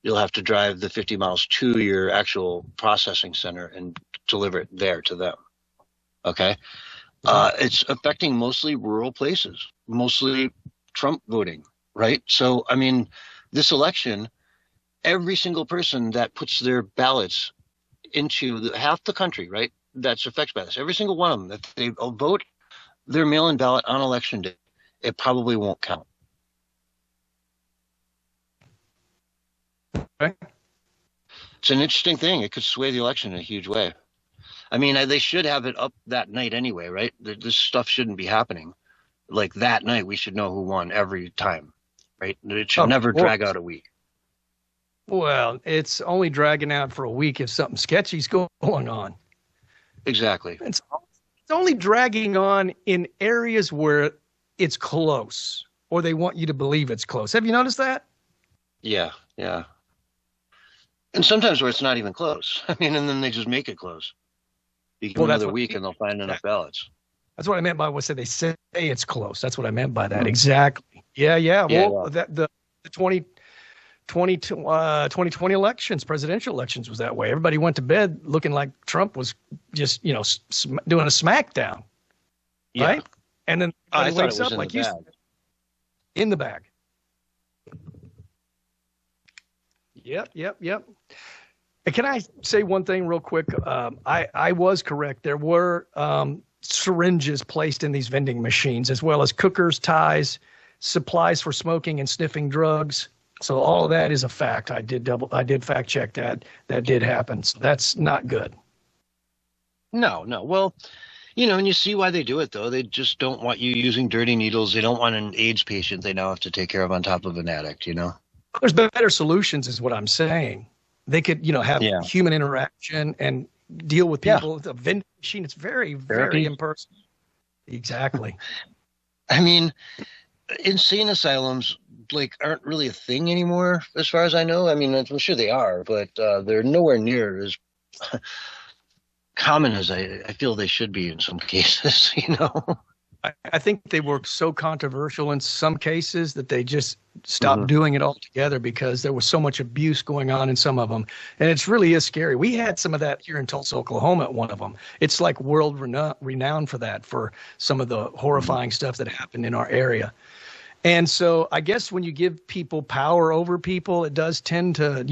You'll have to drive the 50 miles to your actual processing center and deliver it there to them, okay? It's affecting mostly rural places, mostly Trump voting. Right. So, I mean, this election, every single person that puts their ballots into half the country, right, that's affected by this, every single one of them, that they vote their mail-in ballot on election day, it probably won't count. Okay. It's an interesting thing. It could sway the election in a huge way. I mean, they should have it up that night anyway, right? This stuff shouldn't be happening. Like that night, we should know who won every time. Right? It should never drag out a week. Well, it's only dragging out for a week if something sketchy's going on. Exactly. It's only dragging on in areas where it's close, or they want you to believe it's close. Have you noticed that? Yeah. And sometimes where it's not even close. I mean, and then they just make it close. You give another week and they'll find enough ballots. That's what I meant by what they say it's close. That's what I meant by that. Mm-hmm. Exactly. Yeah. Well, the 2020 elections, presidential elections was that way. Everybody went to bed looking like Trump was just, you know, doing a smackdown. Yeah. Right? And then he wakes up like you in the bag. Yep. And can I say one thing real quick? I was correct. There were syringes placed in these vending machines, as well as cookers, ties, supplies for smoking and sniffing drugs. So all of that is a fact. I did fact check that. That did happen. So that's not good. No. Well, you know, and you see why they do it, though. They just don't want you using dirty needles. They don't want an AIDS patient they now have to take care of on top of an addict, you know? There's better solutions is what I'm saying. They could, you know, have human interaction and deal with people. The vending machine, it's very, very impersonal. Exactly. I mean, insane asylums aren't really a thing anymore, as far as I know. I mean, I'm sure they are, but they're nowhere near as common as I feel they should be in some cases, you know? I think they were so controversial in some cases that they just stopped doing it altogether because there was so much abuse going on in some of them. And it really is scary. We had some of that here in Tulsa, Oklahoma at one of them. It's like world renowned for that, for some of the horrifying stuff that happened in our area. And so I guess when you give people power over people, it does tend to,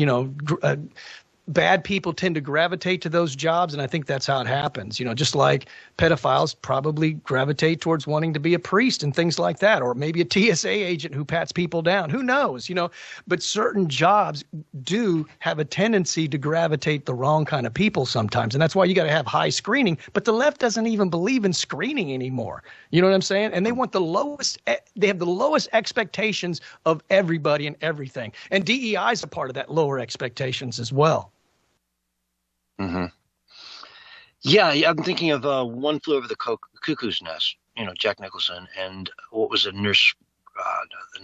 bad people tend to gravitate to those jobs, and I think that's how it happens. Just like pedophiles probably gravitate towards wanting to be a priest and things like that, or maybe a TSA agent who pats people down. Who knows? But certain jobs do have a tendency to gravitate the wrong kind of people sometimes, and that's why you got to have high screening. But the left doesn't even believe in screening anymore. You know what I'm saying? And they want the lowest. They have the lowest expectations of everybody and everything, and DEI is a part of that lower expectations as well. Mm-hmm. Yeah, I'm thinking of One Flew Over the Cuckoo's Nest, Jack Nicholson, and what was the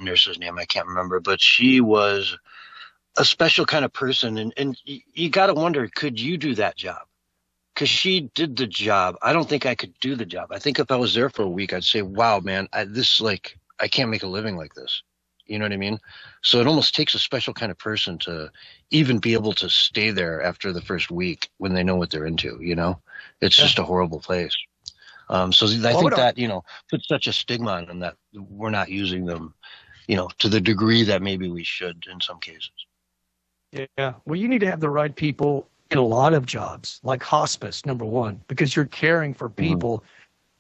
nurse's name? I can't remember, but she was a special kind of person, and you got to wonder, could you do that job? Because she did the job. I don't think I could do the job. I think if I was there for a week, I'd say, wow, man, I can't make a living like this. You know what I mean? So it almost takes a special kind of person to even be able to stay there after the first week when they know what they're into, It's just a horrible place. So I think that, puts such a stigma on them that we're not using them, to the degree that maybe we should in some cases. Yeah. Well, you need to have the right people in a lot of jobs, like hospice, number one, because you're caring for people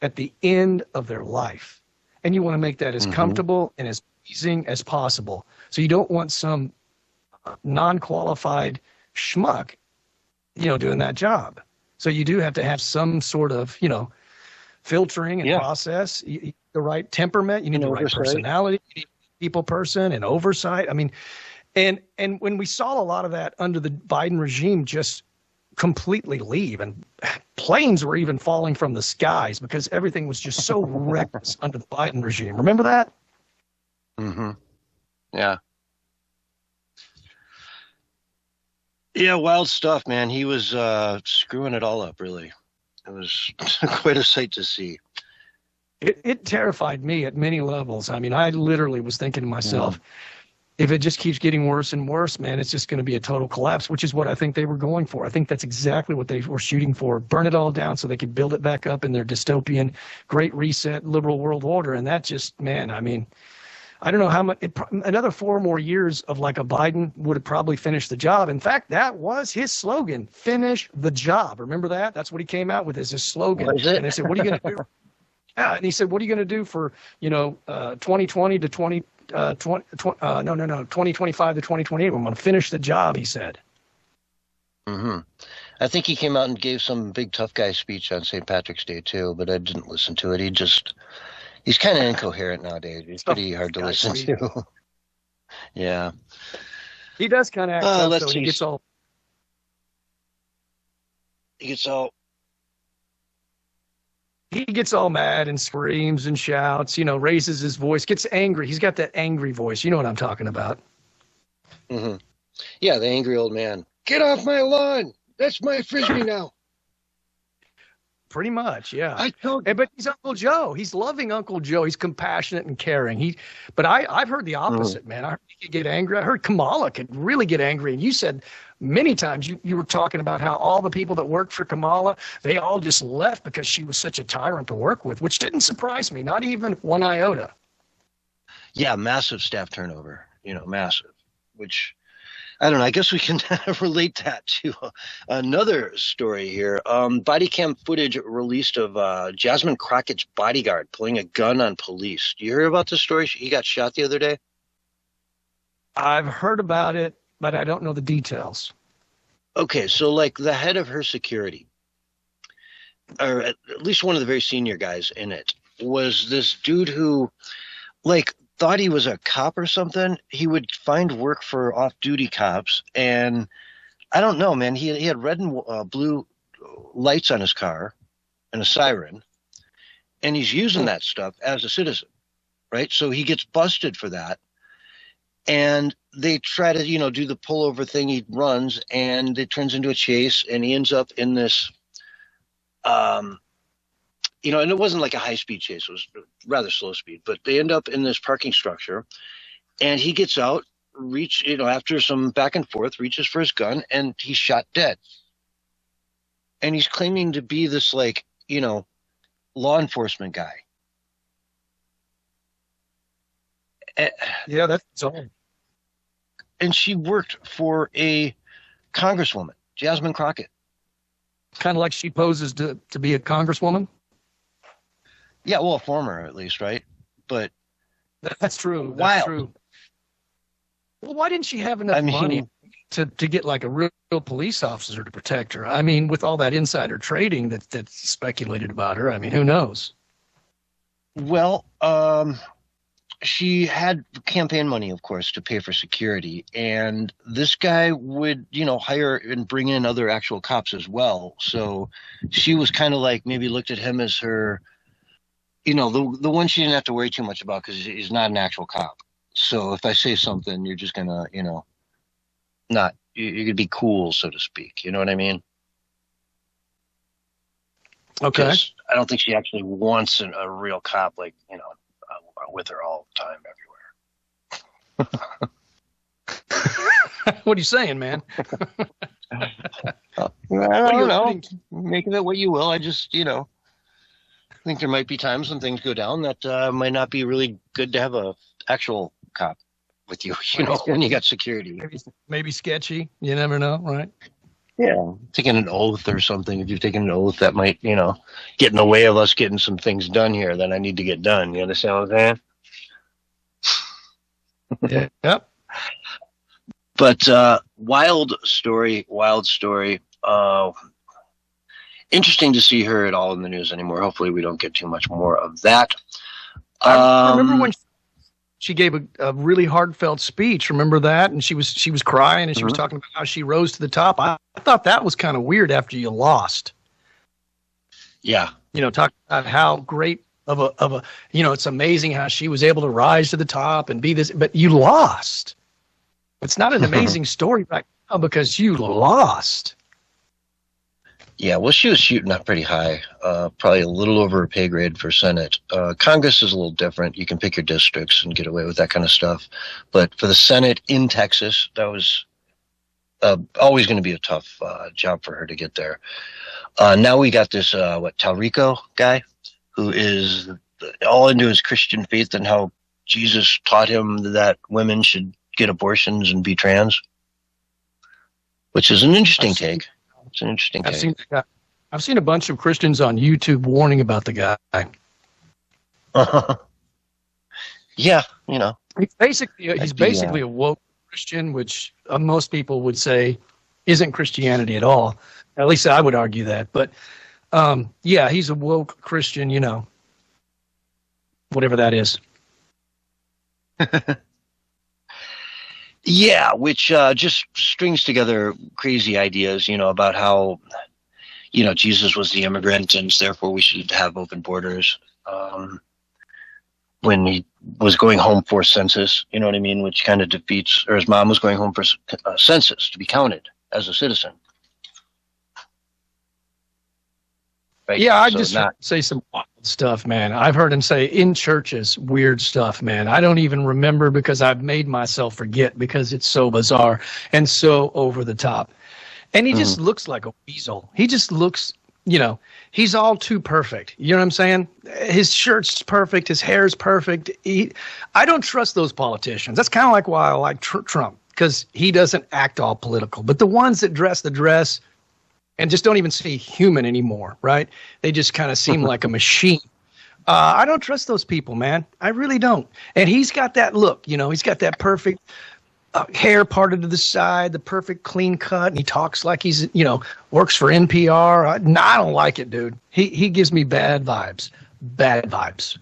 at the end of their life. And you want to make that as comfortable and as easy as possible. So you don't want some non-qualified schmuck, doing that job. So you do have to have some sort of, filtering and process, the right temperament, you need the right personality, you need a people person and oversight. I mean, and when we saw a lot of that under the Biden regime just completely leave, and planes were even falling from the skies because everything was just so reckless under the Biden regime. Remember that? Mm-hmm. Yeah. Yeah, wild stuff, man. He was screwing it all up, really. It was quite a sight to see. It terrified me at many levels. I mean, I literally was thinking to myself, if it just keeps getting worse and worse, man, it's just going to be a total collapse, which is what I think they were going for. I think that's exactly what they were shooting for. Burn it all down so they could build it back up in their dystopian, great reset, liberal world order. And that just, man, I mean, I don't know how much, another 4 more years of like a Biden would have probably finished the job. In fact, that was his slogan, finish the job. Remember that? That's what he came out with as his slogan. And they said, what are you going to do? Yeah, and he said, what are you going to do for, 2020 to 2025 to 2028? I'm going to finish the job, he said. Mm-hmm. I think he came out and gave some big tough guy speech on St. Patrick's Day, too, but I didn't listen to it. He's kind of incoherent nowadays. He's pretty hard to listen to. Yeah. He does kind of act up, so he gets all mad and screams and shouts, raises his voice, gets angry. He's got that angry voice. You know what I'm talking about. Mm-hmm. Yeah, the angry old man. Get off my lawn. That's my Frisbee now. Pretty much, yeah. I told you. But he's Uncle Joe. He's loving Uncle Joe. He's compassionate and caring. But I've heard the opposite, man. I heard he could get angry. I heard Kamala could really get angry. And you said many times you were talking about how all the people that worked for Kamala, they all just left because she was such a tyrant to work with, which didn't surprise me, not even one iota. Yeah, massive staff turnover, massive, which I don't know. I guess we can relate that to another story here. Body cam footage released of Jasmine Crockett's bodyguard pulling a gun on police. Do you hear about this story? He got shot the other day. I've heard about it, but I don't know the details. Okay, so like the head of her security, or at least one of the very senior guys in it, was this dude who, thought he was a cop or something. He would find work for off-duty cops, and I don't know, man. He had red and blue lights on his car and a siren, and he's using that stuff as a citizen, right? So he gets busted for that, and they try to, do the pullover thing. He runs, and it turns into a chase, and he ends up in this and it wasn't like a high-speed chase. It was rather slow speed. But they end up in this parking structure, and he gets out, after some back and forth, reaches for his gun, and he's shot dead. And he's claiming to be this, like, law enforcement guy. Yeah, that's all. And she worked for a congresswoman, Jasmine Crockett. Kind of like she poses to be a congresswoman. Yeah, well, a former at least, right? But that's true. Wild. That's true. Well, why didn't she have enough money to get like a real police officer to protect her? I mean, with all that insider trading that's speculated about her, I mean, who knows? Well, she had campaign money, of course, to pay for security. And this guy would, hire and bring in other actual cops as well. So she was kind of like maybe looked at him as her, the one she didn't have to worry too much about because he's not an actual cop. So if I say something, you're just going to, you're going to be cool, so to speak. You know what I mean? Okay. I don't think she actually wants a real cop, like, with her all the time everywhere. What are you saying, man? I don't know. Make of it what you will. I just, think there might be times when things go down that might not be really good to have a actual cop with you, when you got security. Maybe sketchy. You never know, right? Yeah. Taking an oath or something. If you've taken an oath that might, get in the way of us getting some things done here that I need to get done. You understand what I'm saying? Yeah. Yep. But wild story. Interesting to see her at all in the news anymore. Hopefully we don't get too much more of that. I remember when she gave a really heartfelt speech. Remember that? And she was crying, and she was talking about how she rose to the top. I thought that was kind of weird after you lost. Yeah. Talk about how great of a it's amazing how she was able to rise to the top and be this, but you lost. It's not an amazing story right now because you lost. Yeah, well, she was shooting up pretty high, probably a little over her pay grade for Senate. Congress is a little different. You can pick your districts and get away with that kind of stuff. But for the Senate in Texas, that was always going to be a tough job for her to get there. Now we got this, Talrico guy, who is all into his Christian faith and how Jesus taught him that women should get abortions and be trans, which is an interesting take. It's an interesting take. I've seen a bunch of Christians on YouTube warning about the guy. Yeah, he's basically a woke Christian, which most people would say isn't Christianity at all. At least I would argue that. But yeah, he's a woke Christian, whatever that is. Yeah, which just strings together crazy ideas, about how, Jesus was the immigrant and therefore we should have open borders. When he was going home for census, you know what I mean, which kind of defeats, or his mom was going home for census to be counted as a citizen. Right? Yeah, I just say some wild stuff, man. I've heard him say in churches, weird stuff, man. I don't even remember because I've made myself forget because it's so bizarre and so over the top. And he just looks like a weasel. He just looks, he's all too perfect. You know what I'm saying? His shirt's perfect. His hair's perfect. I don't trust those politicians. That's kind of like why I like Trump, because he doesn't act all political. But the ones that dress the dress and just don't even see human anymore, right? They just kind of seem like a machine. I don't trust those people, man. I really don't. And he's got that look, he's got that perfect hair parted to the side, the perfect clean cut, and he talks like he's, works for NPR. I don't like it, dude. He gives me bad vibes. Bad vibes.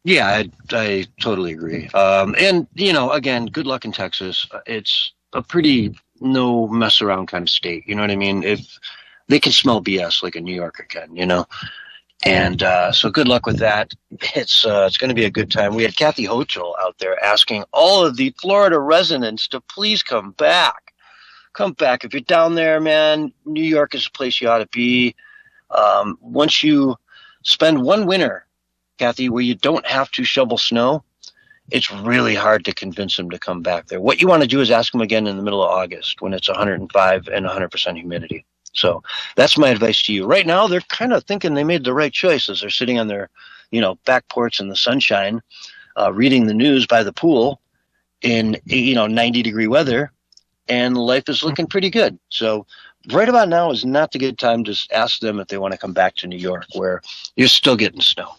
Yeah, I totally agree. And, again, good luck in Texas. It's a pretty no mess around kind of state. You know what I mean? If they can smell BS like a New Yorker can, And so good luck with that. It's going to be a good time. We had Kathy Hochul out there asking all of the Florida residents to please come back. Come back. If you're down there, man, New York is a place you ought to be. Once you spend one winter, Kathy, where you don't have to shovel snow, it's really hard to convince them to come back there. What you want to do is ask them again in the middle of August when it's 105 and 100% humidity. So that's my advice to you. Right now, they're kind of thinking they made the right choice as they're sitting on their, back porch in the sunshine, reading the news by the pool in, 90-degree weather, and life is looking pretty good. So right about now is not the good time to ask them if they want to come back to New York, where you're still getting snow.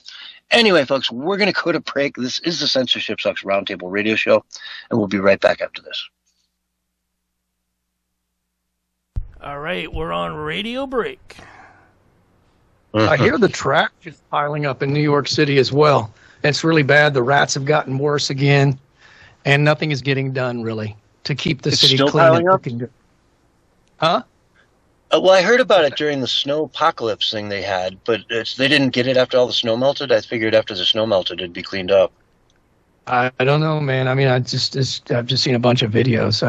Anyway, folks, we're going to go to break. This is the Censorship Sucks Roundtable Radio Show, and we'll be right back after this. All right, we're on radio break. I hear the trash is piling up in New York City as well. It's really bad. The rats have gotten worse again, and nothing is getting done, really, to keep the city still clean piling and up? looking good. Huh? Well, I heard about it during the snow apocalypse thing they had, but they didn't get it after all the snow melted. I figured after the snow melted, it'd be cleaned up. I don't know, man. I mean, I've just seen a bunch of videos.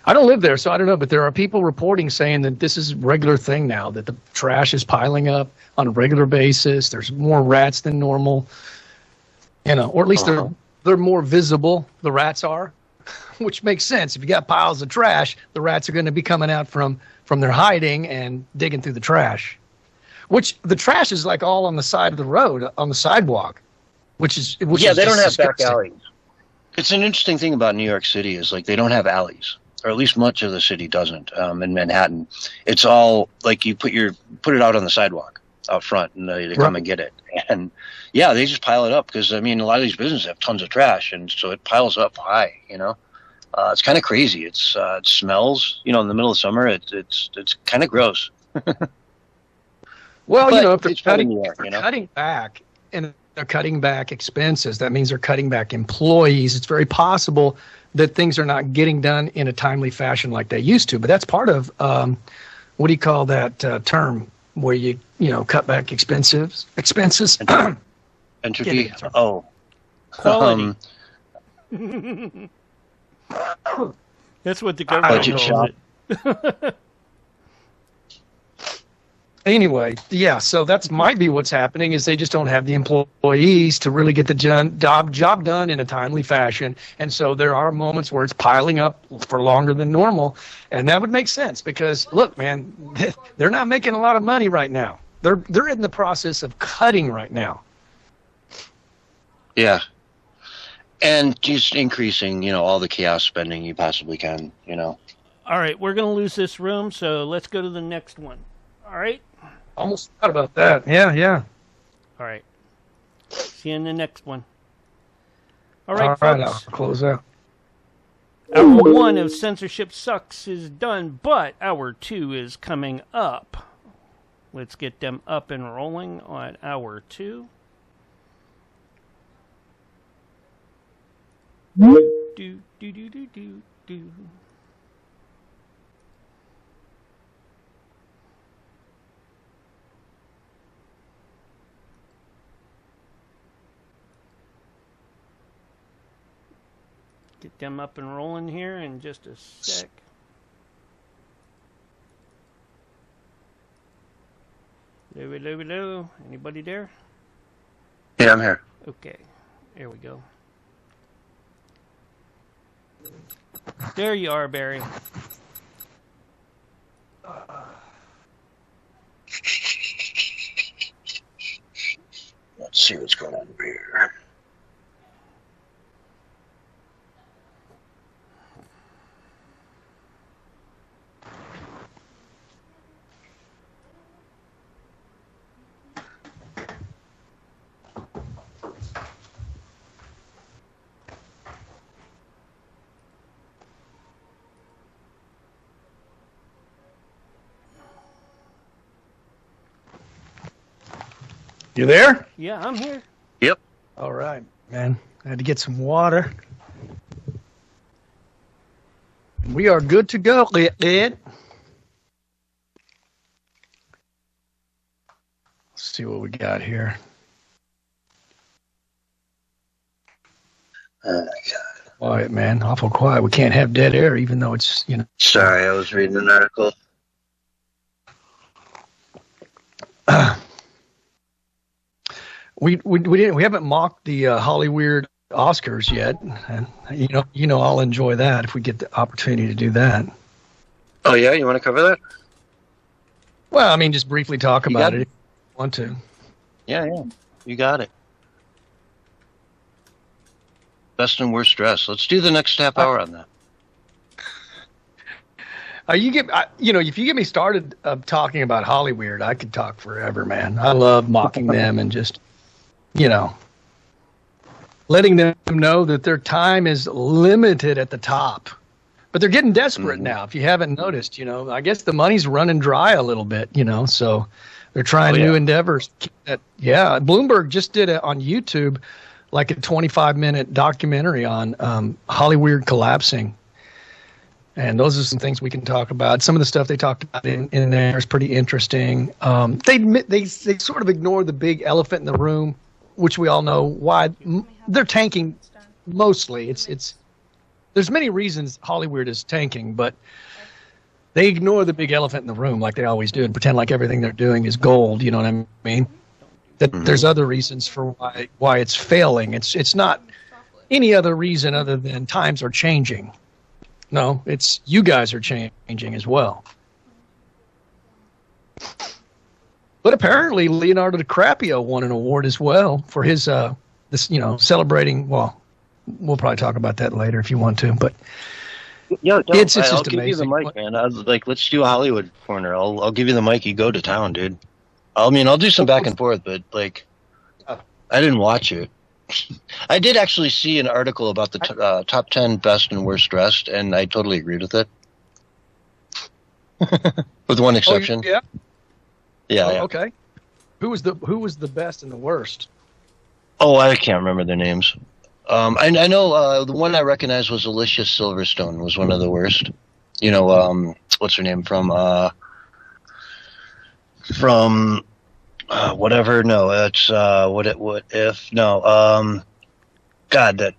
I don't live there, so I don't know. But there are people reporting saying that this is a regular thing now, that the trash is piling up on a regular basis. There's more rats than normal, or at least they're more visible. The rats are, which makes sense. If you got piles of trash, the rats are going to be coming out from their hiding and digging through the trash. Which the trash is like all on the side of the road, on the sidewalk, which is they just don't have back disgusting. alleys. It's an interesting thing about New York City is like they don't have alleys, or at least much of the city doesn't. In Manhattan, it's all like you put it out on the sidewalk out front, and they come and get it. And yeah, they just pile it up because a lot of these businesses have tons of trash, and so it piles up high. It's kind of crazy. It smells. In the middle of summer, it's kind of gross. Well, But if they're it's part of New York, cutting back and they're cutting back expenses, that means they're cutting back employees. It's very possible that things are not getting done in a timely fashion like they used to. But that's part of what do you call that term where you cut back expenses? Entropy. Quality. That's what the government Budget calls shop. it. Anyway, yeah, so that might be what's happening is they just don't have the employees to really get the job done in a timely fashion. And so there are moments where it's piling up for longer than normal. And that would make sense because, look, man, they're not making a lot of money right now. They're in the process of cutting right now. Yeah. And just increasing, all the chaos spending you possibly can, All right, we're going to lose this room, so let's go to the next one. All right? Almost thought about that. Yeah. All right. See you in the next one. All right, All right, folks. I'll close out. Hour 1 of Censorship Sucks is done, but Hour 2 is coming up. Let's get them up and rolling on Hour 2. Do. Get them up and rolling here in just a sec. Hello. Anybody there? Yeah, I'm here. Okay. There we go. There you are, Barry. Let's see what's going on over here. You there? Yeah, I'm here. Yep. All right, man. I had to get some water. We are good to go, Ed. Let's see what we got here. Oh, my God. Quiet, man. Awful quiet. We can't have dead air, even though it's, Sorry, I was reading an article. we haven't mocked the Hollyweird Oscars yet, and you know I'll enjoy that if we get the opportunity to do that. Oh yeah, you want to cover that? Well, I mean, just briefly talk about it if you want to. Yeah, you got it. Best and worst dress. Let's do the next half hour on that. If you get me started talking about Hollyweird, I could talk forever, man. I love mocking them and just, letting them know that their time is limited at the top. But they're getting desperate now. If you haven't noticed, I guess the money's running dry a little bit, so they're trying new endeavors. Bloomberg just did it on YouTube, like a 25-minute documentary on Hollyweird collapsing. And those are some things we can talk about. Some of the stuff they talked about in there is pretty interesting. They sort of ignore the big elephant in the room, which we all know why they're tanking. Mostly, there's many reasons Hollyweird is tanking, but they ignore the big elephant in the room like they always do and pretend like everything they're doing is gold. You know what I mean? That there's other reasons for why it's failing. It's not any other reason other than times are changing. No, it's you guys are changing as well. But apparently Leonardo DiCaprio won an award as well for his celebrating. Well, we'll probably talk about that later if you want to. But it's just I'll amazing. give you the mic, man. Let's do a Hollywood corner. I'll give you the mic. You go to town, dude. I mean, I'll do some back and forth, but I didn't watch it. I did actually see an article about the top 10 best and worst dressed, and I totally agreed with it. With one exception. Oh, yeah. Yeah. Okay. Who was the best and the worst? Oh, I can't remember their names. I know the one I recognized was Alicia Silverstone was one of the worst. What's her name from whatever? No, it's what if? No, God, that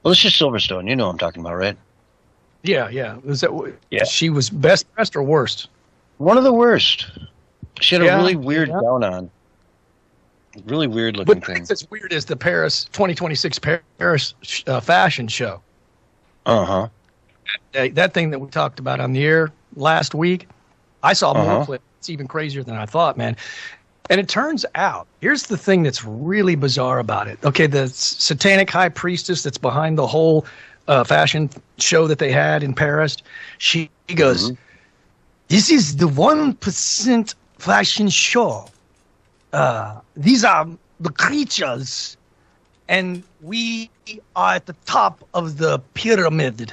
Alicia Silverstone. You know what I'm talking about, right? Yeah. Was that? Yeah. She was best or worst? One of the worst. She had a really weird gown on. Really weird looking thing. What's that's weird is the Paris 2026 Paris fashion show. Uh-huh. That thing that we talked about on the air last week, I saw more clips. It's even crazier than I thought, man. And it turns out, here's the thing that's really bizarre about it. Okay, the satanic high priestess that's behind the whole fashion show that they had in Paris, she goes, "This is the 1% fashion show. These are the creatures, and we are at the top of the pyramid."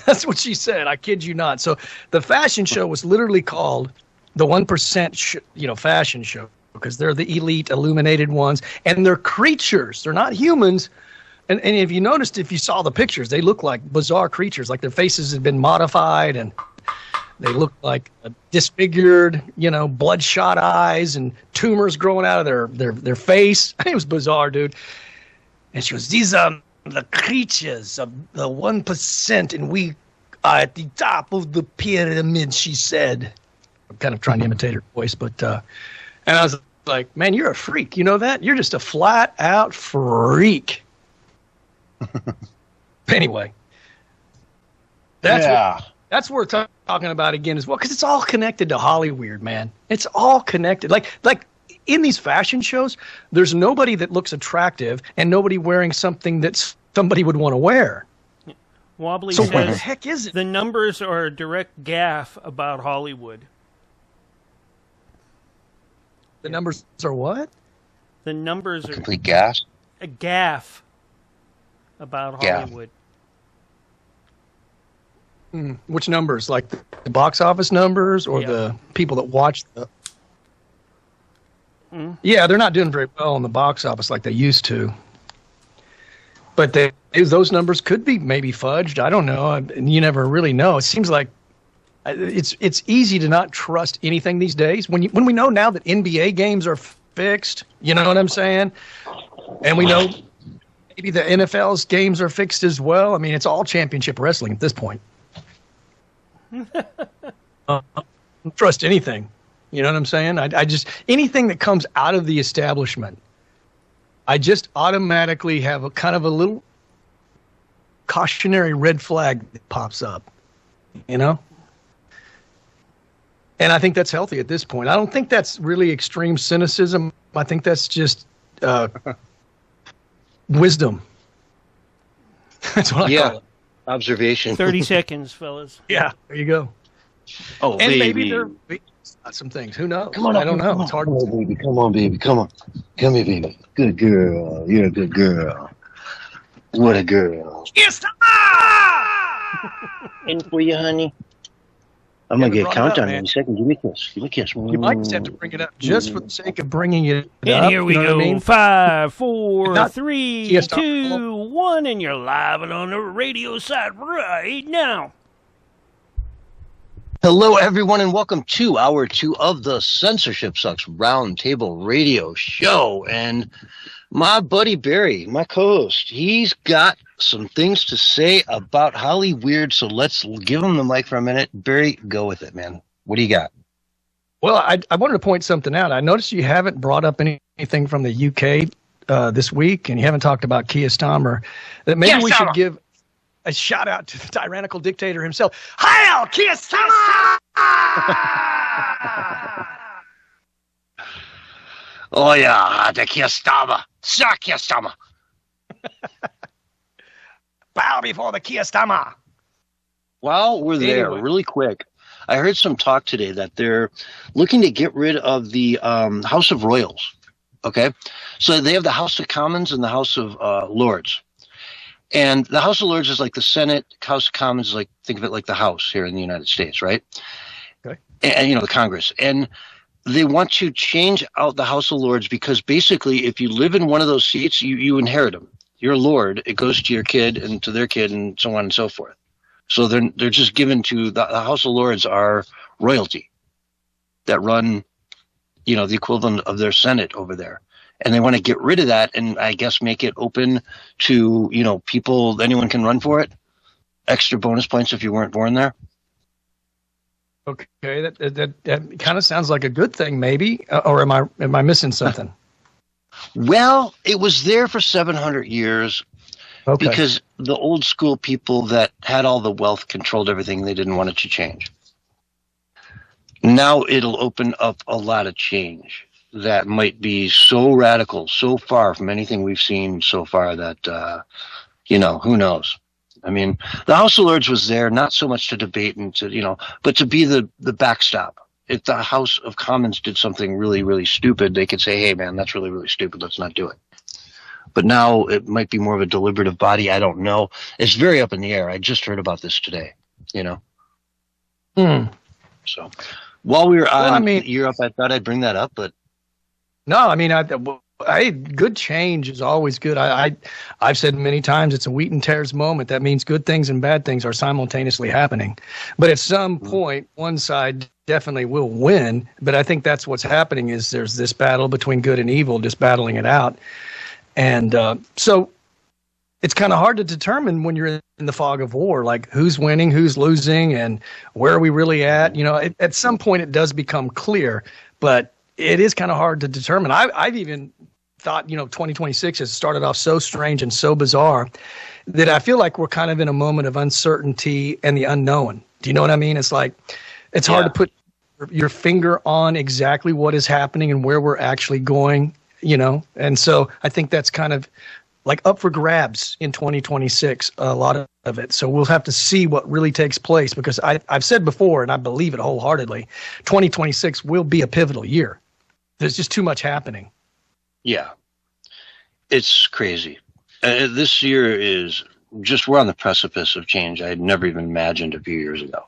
That's what she said. I kid you not. So the fashion show was literally called the 1% fashion show because they're the elite illuminated ones, and they're creatures. They're not humans. And if you noticed, if you saw the pictures, they look like bizarre creatures, like their faces had been modified and they look like disfigured, bloodshot eyes and tumors growing out of their face. It was bizarre, dude. And she goes, "These are the creatures of the 1%, and we are at the top of the pyramid," she said. I'm kind of trying to imitate her voice, but and I was like, "Man, you're a freak. You know that? You're just a flat-out freak." Anyway, that's what we're talking about again as well, because it's all connected to Hollyweird, man. It's all connected. Like in these fashion shows, there's nobody that looks attractive and nobody wearing something that somebody would want to wear. Wobbly so says, what the heck is it? The numbers are a direct gaffe about Hollywood. The numbers are what? The numbers are complete gas. A gaffe about Hollywood. Which numbers? Like the box office numbers or the people that watch the... Yeah, they're not doing very well in the box office like they used to. But those numbers could be maybe fudged. I don't know. And you never really know. It seems like it's easy to not trust anything these days. When we know now that NBA games are fixed, you know what I'm saying? And we know maybe the NFL's games are fixed as well. I mean, it's all championship wrestling at this point. Don't trust anything. You know what I'm saying? I just, anything that comes out of the establishment, I just automatically have a kind of a little cautionary red flag that pops up, you know? And I think that's healthy at this point. I don't think that's really extreme cynicism. I think that's just wisdom. That's what I call it. Observation. 30 seconds, fellas. Yeah, there you go. Oh, and baby. maybe there be some things. Who knows? Come on, I don't know. It's hard. Come on, baby. Come on, baby. Come on. Come here, baby. Good girl. You're a good girl. What a girl. Yes, In for you, honey. I'm going to get a countdown in a second. Give me a kiss. Give me a kiss. You might just have to bring it up just for the sake of bringing it up. And here we you know go. what I mean? 5, 4, Not 3, TS 2, 1, and you're live and on the radio side right now. Hello, everyone, and welcome to Hour 2 of the Censorship Sucks Roundtable Radio Show. And my buddy Barry, my co-host, he's got some things to say about Holly Weird, so let's give him the mic for a minute. Barry, go with it, man. What do you got? Well, I wanted to point something out. I noticed you haven't brought up anything from the UK this week, and you haven't talked about Keir Starmer. That maybe we should give a shout out to the tyrannical dictator himself. Heil Keir Starmer! Oh, yeah, the Keir Starmer. Sir Keir Starmer. Bow before the Keir Starmer. While we're there, Anyway. really quick, I heard some talk today that they're looking to get rid of the House of Royals. Okay? So they have the House of Commons and the House of Lords. And the House of Lords is like the Senate. House of Commons is like, think of it like the House here in the United States, right? Okay. And, you know, the Congress. And they want to change out the House of Lords because basically if you live in one of those seats, you inherit them. You're a lord. It goes to your kid and to their kid and so on and so forth. So they're just given to the House of Lords are royalty that run, you know, the equivalent of their Senate over there. And they want to get rid of that and I guess make it open to, you know, people, anyone can run for it. Extra bonus points if you weren't born there. Okay, that kind of sounds like a good thing, maybe. Or am I missing something? Well, it was there for 700 years. Okay. Because the old school people that had all the wealth controlled everything. They didn't want it to change. Now it'll open up a lot of change that might be so radical, so far from anything we've seen so far that, you know, who knows? I mean, the House of Lords was there not so much to debate and to, you know, but to be the backstop. If the House of Commons did something really, really stupid, they could say, hey, man, that's really, really stupid. Let's not do it. But now it might be more of a deliberative body. I don't know. It's very up in the air. I just heard about this today, you know. So while we were on Europe, I thought I'd bring that up. But no, I mean, good change is always good. I've said many times it's a wheat and tares moment. That means good things and bad things are simultaneously happening. But at some point, one side definitely will win. But I think that's what's happening is there's this battle between good and evil, just battling it out. And so it's kind of hard to determine when you're in the fog of war, like who's winning, who's losing, and where are we really at? You know, at some point it does become clear, but it is kind of hard to determine. I've even thought, you know, 2026 has started off so strange and so bizarre that I feel like we're kind of in a moment of uncertainty and the unknown. Do you know what I mean? It's like it's hard to put your finger on exactly what is happening and where we're actually going. You know, and so I think that's kind of like up for grabs in 2026, a lot of it. So we'll have to see what really takes place because I've said before, and I believe it wholeheartedly, 2026 will be a pivotal year. There's just too much happening. Yeah. It's crazy. This year is just, we're on the precipice of change I had never even imagined a few years ago.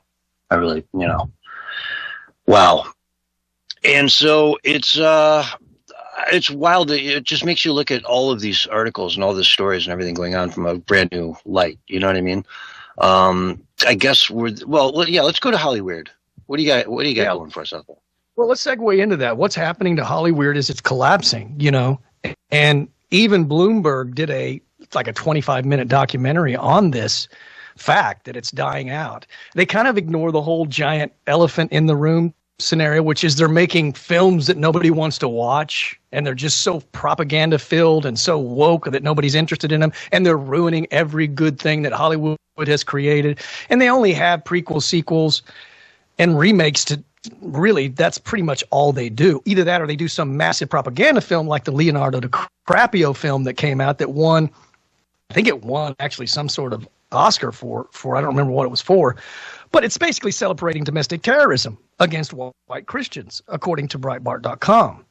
I really, you know, wow. And so it's wild. It just makes you look at all of these articles and all the stories and everything going on from a brand new light. You know what I mean? I guess let's go to Holly Weird. What do you got going for us out there? Well, let's segue into that. What's happening to Holly Weird is it's collapsing, you know, and even Bloomberg did a 25-minute documentary on this fact that it's dying out. They kind of ignore the whole giant elephant in the room scenario, which is they're making films that nobody wants to watch, and they're just so propaganda filled and so woke that nobody's interested in them, and they're ruining every good thing that Hollywood has created. And they only have prequels, sequels, and remakes to really, that's pretty much all they do. Either that or they do some massive propaganda film like the Leonardo DiCaprio film that came out that won, I think it won actually some sort of Oscar for I don't remember what it was for, but it's basically celebrating domestic terrorism against white Christians, according to Breitbart.com.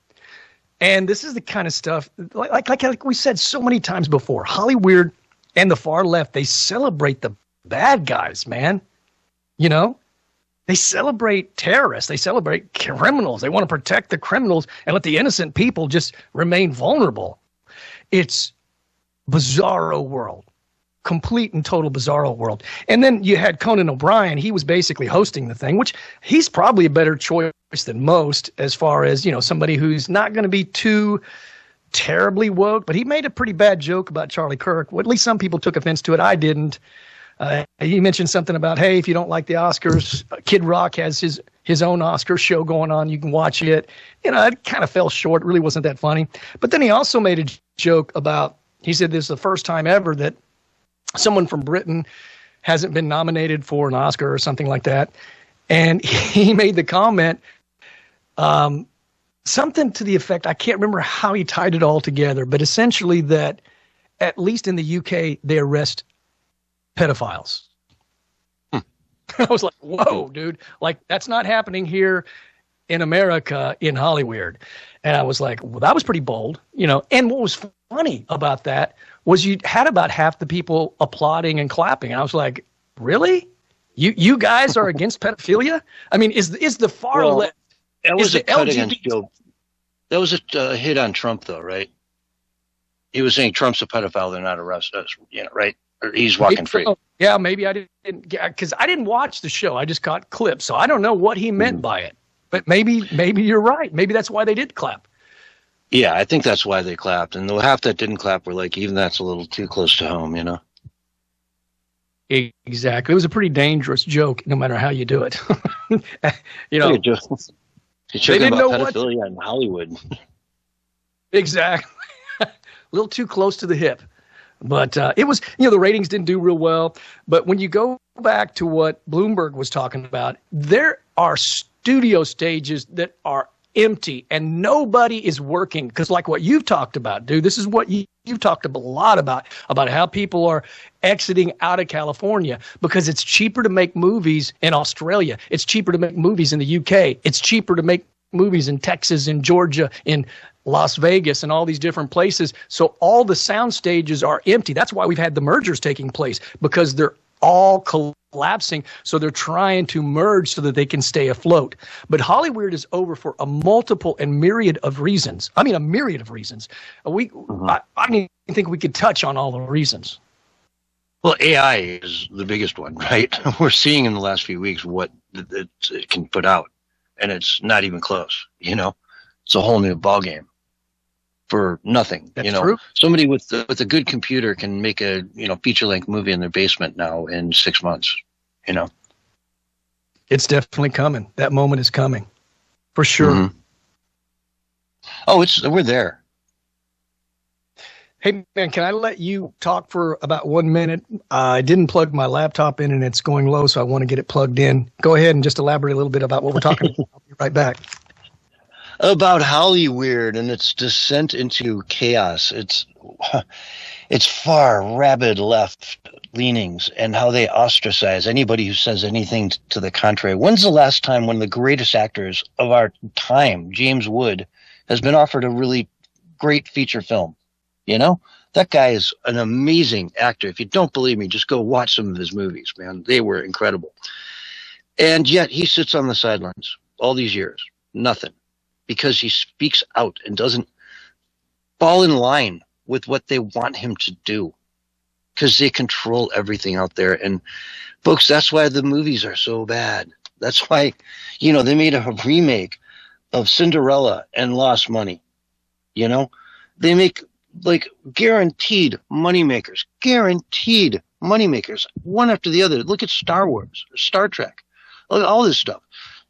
And this is the kind of stuff, like we said so many times before, Hollywood and the far left, they celebrate the bad guys, man. You know, they celebrate terrorists. They celebrate criminals. They want to protect the criminals and let the innocent people just remain vulnerable. It's bizarro world. Complete and total bizarro world. And then you had Conan O'Brien. He was basically hosting the thing, which he's probably a better choice than most as far as, you know, somebody who's not going to be too terribly woke, but he made a pretty bad joke about Charlie Kirk. Well, at least some people took offense to it. I didn't. He mentioned something about, hey, if you don't like the Oscars, Kid Rock has his own Oscar show going on. You can watch it. You know, it kind of fell short. It really wasn't that funny. But then he also made a joke about, he said this is the first time ever that someone from Britain hasn't been nominated for an Oscar or something like that. And he made the comment, something to the effect, I can't remember how he tied it all together, but essentially that at least in the UK, they arrest pedophiles. I was like, whoa, dude, like that's not happening here in America in Hollywood. And I was like, well, that was pretty bold, you know. And what was funny about that was you had about half the people applauding and clapping. And I was like, really? You guys are against pedophilia? I mean, is the far left? That was a cut against Joe. That was a hit on Trump, though, right? He was saying Trump's a pedophile; they're not arrested, you know, right? Or he's walking free. Yeah, maybe I didn't, because I didn't watch the show. I just caught clips, so I don't know what he meant by it. But maybe you're right. Maybe that's why they did clap. Yeah, I think that's why they clapped. And the half that didn't clap were like, even that's a little too close to home, you know? Exactly. It was a pretty dangerous joke, no matter how you do it. You know, they didn't know pedophilia in Hollywood. Exactly. A little too close to the hip. But it was, you know, the ratings didn't do real well. But when you go back to what Bloomberg was talking about, there are studio stages that are empty and nobody is working, because like what you've talked about, dude, this is what you've talked a lot about how people are exiting out of California because it's cheaper to make movies in Australia. It's cheaper to make movies in the UK. It's cheaper to make movies in Texas, in Georgia, in Las Vegas, and all these different places. So all the sound stages are empty. That's why we've had the mergers taking place, because they're all collapsing. So they're trying to merge so that they can stay afloat. But Hollywood is over for a multiple and myriad of reasons. I mean, a myriad of reasons. I don't even think we could touch on all the reasons. Well, AI is the biggest one, right? We're seeing in the last few weeks what it can put out, and it's not even close. You know, it's a whole new ballgame for nothing. That's you know, true. Somebody with a good computer can make a feature-length movie in their basement now in 6 months. You know, it's definitely coming. That moment is coming, for sure. Mm-hmm. Oh, we're there. Hey, man, can I let you talk for about 1 minute? I didn't plug my laptop in and it's going low, so I want to get it plugged in. Go ahead and just elaborate a little bit about what we're talking about. I'll be right back. About Hollywood and its descent into chaos. It's far rabid left leanings and how they ostracize anybody who says anything to the contrary. When's the last time one of the greatest actors of our time, James Wood, has been offered a really great feature film? You know, that guy is an amazing actor. If you don't believe me, just go watch some of his movies, man. They were incredible. And yet he sits on the sidelines all these years. Nothing. Because he speaks out and doesn't fall in line with what they want him to do. Because they control everything out there. And folks, that's why the movies are so bad. That's why, you know, they made a remake of Cinderella and lost money. You know, they make like guaranteed moneymakers, one after the other. Look at Star Wars, Star Trek, look at all this stuff.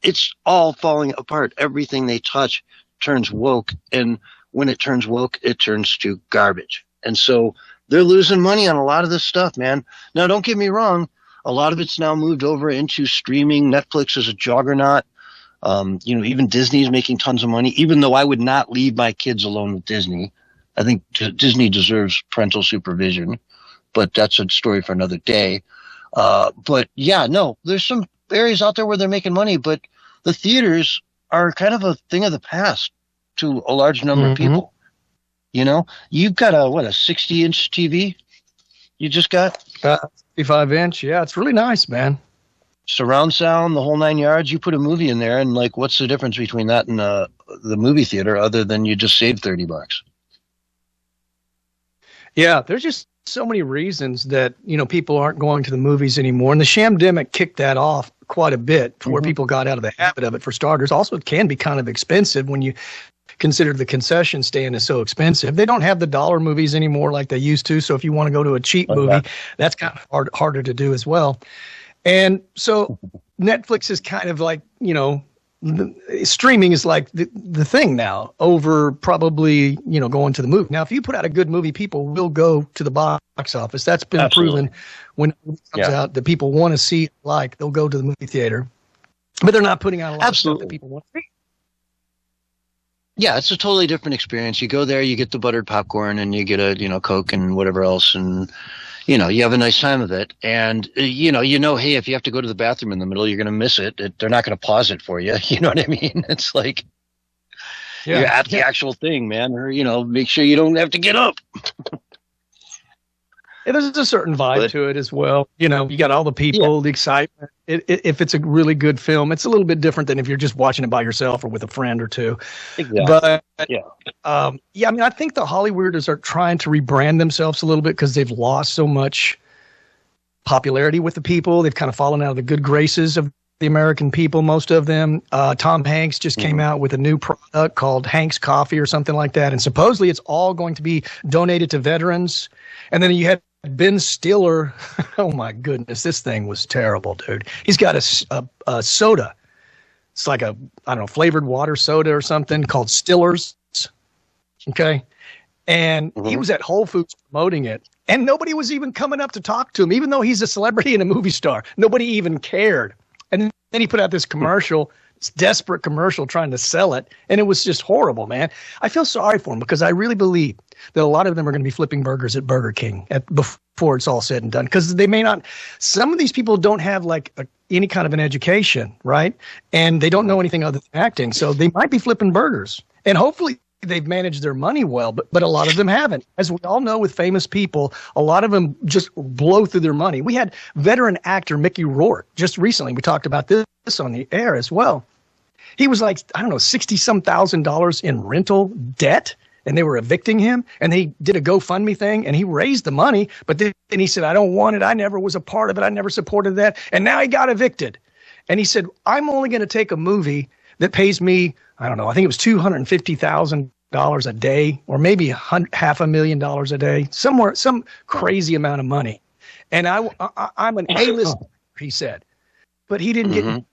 it's all falling apart. Everything they touch turns woke, and when it turns woke, it turns to garbage. And so they're losing money on a lot of this stuff, man. Now, don't get me wrong. A lot of it's now moved over into streaming. Netflix is a juggernaut. Even Disney's making tons of money, even though I would not leave my kids alone with Disney. I think Disney deserves parental supervision, but that's a story for another day. But yeah, no, there's some areas out there where they're making money, but the theaters are kind of a thing of the past to a large number of people. You know, you've got a 60-inch TV you just got? 55-inch. Yeah, it's really nice, man. Surround sound, the whole 9 yards. You put a movie in there, and like, what's the difference between that and the movie theater other than you just saved $30? Yeah, there's just so many reasons that, people aren't going to the movies anymore. And the shamdemic kicked that off quite a bit to where people got out of the habit of it, for starters. Also, it can be kind of expensive when you consider the concession stand is so expensive. They don't have the dollar movies anymore like they used to. So if you want to go to a cheap movie, that's kind of harder to do as well. And so Netflix is kind of like, streaming is like the thing now over probably, going to the movie. Now, if you put out a good movie, people will go to the box office. That's been proven when it comes out that people want to see, they'll go to the movie theater. But they're not putting out a lot of stuff that people want to see. Yeah, it's a totally different experience. You go there, you get the buttered popcorn, and you get a, Coke and whatever else, and, you have a nice time of it. And, hey, if you have to go to the bathroom in the middle, you're going to miss it. They're not going to pause it for you. You know what I mean? It's like you're at the actual thing, man. Or, make sure you don't have to get up. Yeah, there's a certain vibe to it as well. You got all the people, the excitement. If it's a really good film, it's a little bit different than if you're just watching it by yourself or with a friend or two. Exactly. But I think the Hollywooders are trying to rebrand themselves a little bit because they've lost so much popularity with the people. They've kind of fallen out of the good graces of the American people, most of them. Tom Hanks just came out with a new product called Hanks Coffee or something like that. And supposedly it's all going to be donated to veterans. And then you had Ben Stiller. Oh my goodness, this thing was terrible, dude. He's got a soda. It's like flavored water soda or something called Stiller's. Okay. And he was at Whole Foods promoting it. And nobody was even coming up to talk to him, even though he's a celebrity and a movie star. Nobody even cared. And then he put out this commercial, this desperate commercial trying to sell it. And it was just horrible, man. I feel sorry for him because I really believe that a lot of them are going to be flipping burgers at Burger King before it's all said and done. Because they may not, some of these people don't have any kind of an education, right? And they don't know anything other than acting. So they might be flipping burgers. And hopefully they've managed their money well, but a lot of them haven't. As we all know with famous people, a lot of them just blow through their money. We had veteran actor Mickey Rourke just recently. We talked about this on the air as well. He was $60-some thousand in rental debt, and they were evicting him, and they did a GoFundMe thing, and he raised the money, but then he said, I don't want it. I never was a part of it. I never supported that. And now he got evicted. And he said, I'm only going to take a movie that pays me, I don't know, I think it was $250,000 a day, or maybe $500,000 a day, somewhere, some crazy amount of money. And I'm an A-list, he said. But he didn't get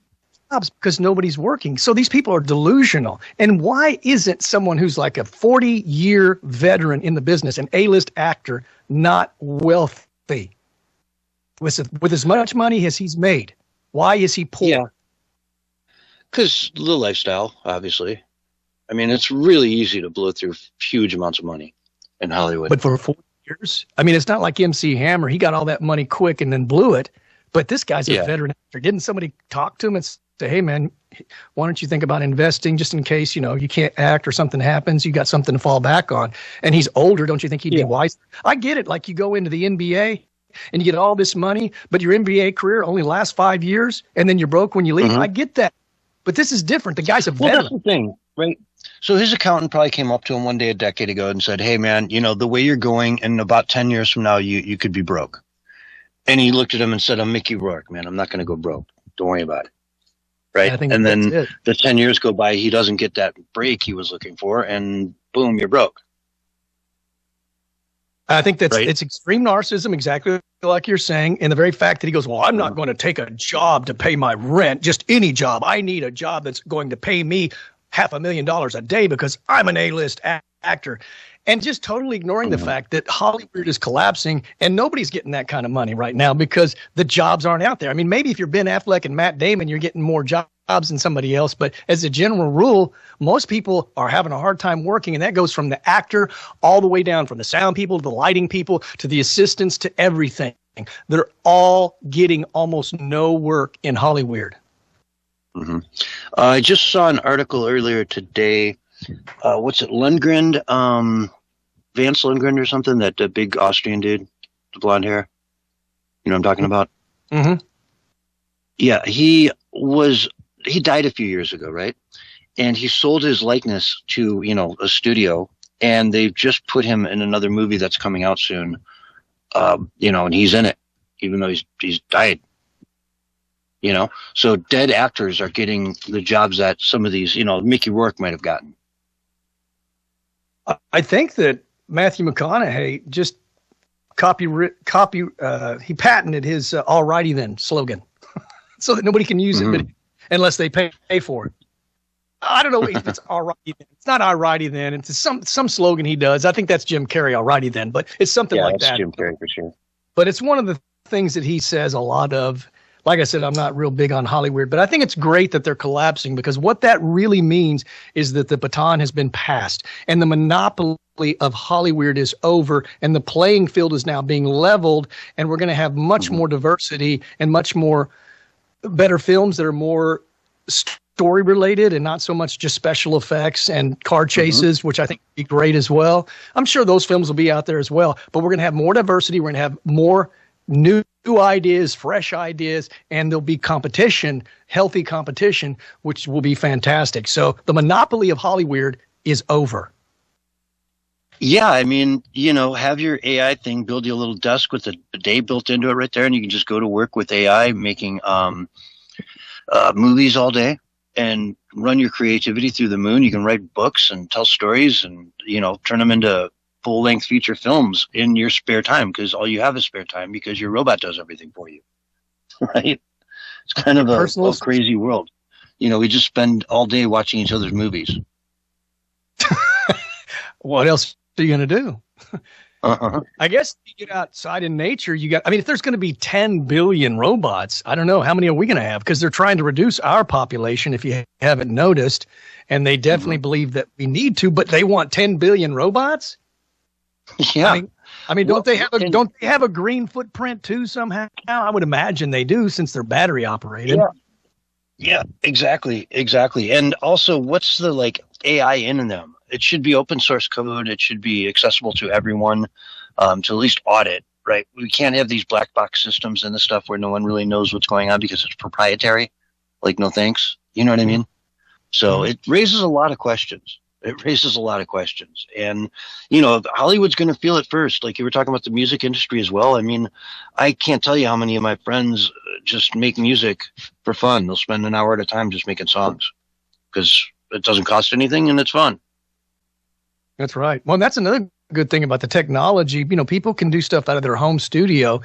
jobs because nobody's working. So these people are delusional. And why isn't someone who's like a 40-year veteran in the business, an A-list actor, not wealthy? With as much money as he's made, why is he poor? Yeah. Because the lifestyle, obviously. I mean, it's really easy to blow through huge amounts of money in Hollywood. But for 40 years, I mean, it's not like MC Hammer. He got all that money quick and then blew it. But this guy's a veteran actor. Didn't somebody talk to him and say, hey, man, why don't you think about investing just in case, you can't act or something happens? You got something to fall back on. And he's older. Don't you think he'd be wise? I get it. Like you go into the NBA and you get all this money, but your NBA career only lasts 5 years and then you're broke when you leave. I get that. But this is different. The guy's a veteran. Well, that's the thing, right? So his accountant probably came up to him one day a decade ago and said, hey, man, the way you're going in about 10 years from now, you could be broke. And he looked at him and said, I'm Mickey Rourke, man. I'm not going to go broke. Don't worry about it. Right. And then the 10 years go by. He doesn't get that break he was looking for. And boom, you're broke. I think that's Right. it's extreme narcissism, exactly like you're saying. And the very fact that he goes, well, I'm not going to take a job to pay my rent, just any job. I need a job that's going to pay me $500,000 a day because I'm an A-list actor. And just totally ignoring the fact that Hollywood is collapsing and nobody's getting that kind of money right now because the jobs aren't out there. I mean, maybe if you're Ben Affleck and Matt Damon, you're getting more jobs than somebody else. But as a general rule, most people are having a hard time working. And that goes from the actor all the way down, from the sound people to the lighting people to the assistants to everything. They're all getting almost no work in Hollywood. Mm-hmm. I just saw an article earlier today. What's it, Lundgren? Vance Lundgren or something, that big Austrian dude, the blonde hair. You know what I'm talking about? Mm-hmm. Yeah, he died a few years ago, right? And he sold his likeness to, a studio, and they've just put him in another movie that's coming out soon. And he's in it, even though he's died. So dead actors are getting the jobs that some of these, Mickey Rourke might have gotten. I think that Matthew McConaughey just he patented his "Alrighty Then" slogan, so that nobody can use it, but unless they pay for it. I don't know if it's "Alrighty Then." It's not "Alrighty Then." It's some slogan he does. I think that's Jim Carrey, "Alrighty Then," but it's something like that's that. Jim Carrey for sure. But it's one of the things that he says a lot of. Like I said, I'm not real big on Hollywood, but I think it's great that they're collapsing, because what that really means is that the baton has been passed and the monopoly of Hollywood is over, and the playing field is now being leveled, and we're going to have much more diversity and much more better films that are more story related and not so much just special effects and car chases, which I think would be great as well. I'm sure those films will be out there as well, but we're going to have more diversity. We're going to have more new ideas, fresh ideas, and there'll be competition, healthy competition, which will be fantastic. So the monopoly of Hollywood is over. Yeah, I mean, have your AI thing build you a little desk with a bidet built into it right there, and you can just go to work with AI making movies all day and run your creativity through the moon. You can write books and tell stories and, turn them into full-length feature films in your spare time, because all you have is spare time because your robot does everything for you, right? It's kind of a crazy world. We just spend all day watching each other's movies. What else are you going to do? I guess if you get outside in nature, if there's going to be 10 billion robots, I don't know, how many are we going to have? Because they're trying to reduce our population, if you haven't noticed, and they definitely believe that we need to, but they want 10 billion robots? Yeah. Don't they have a green footprint too somehow? I would imagine they do, since they're battery operated. Yeah, exactly. And also, what's the AI in them? It should be open source code. It should be accessible to everyone, to at least audit, right? We can't have these black box systems and the stuff where no one really knows what's going on because it's proprietary. No thanks. You know what I mean? So it raises a lot of questions. And, Hollywood's going to feel it first. Like you were talking about the music industry as well. I mean, I can't tell you how many of my friends just make music for fun. They'll spend an hour at a time just making songs because it doesn't cost anything and it's fun. That's right. Well, that's another good thing about the technology. People can do stuff out of their home studio,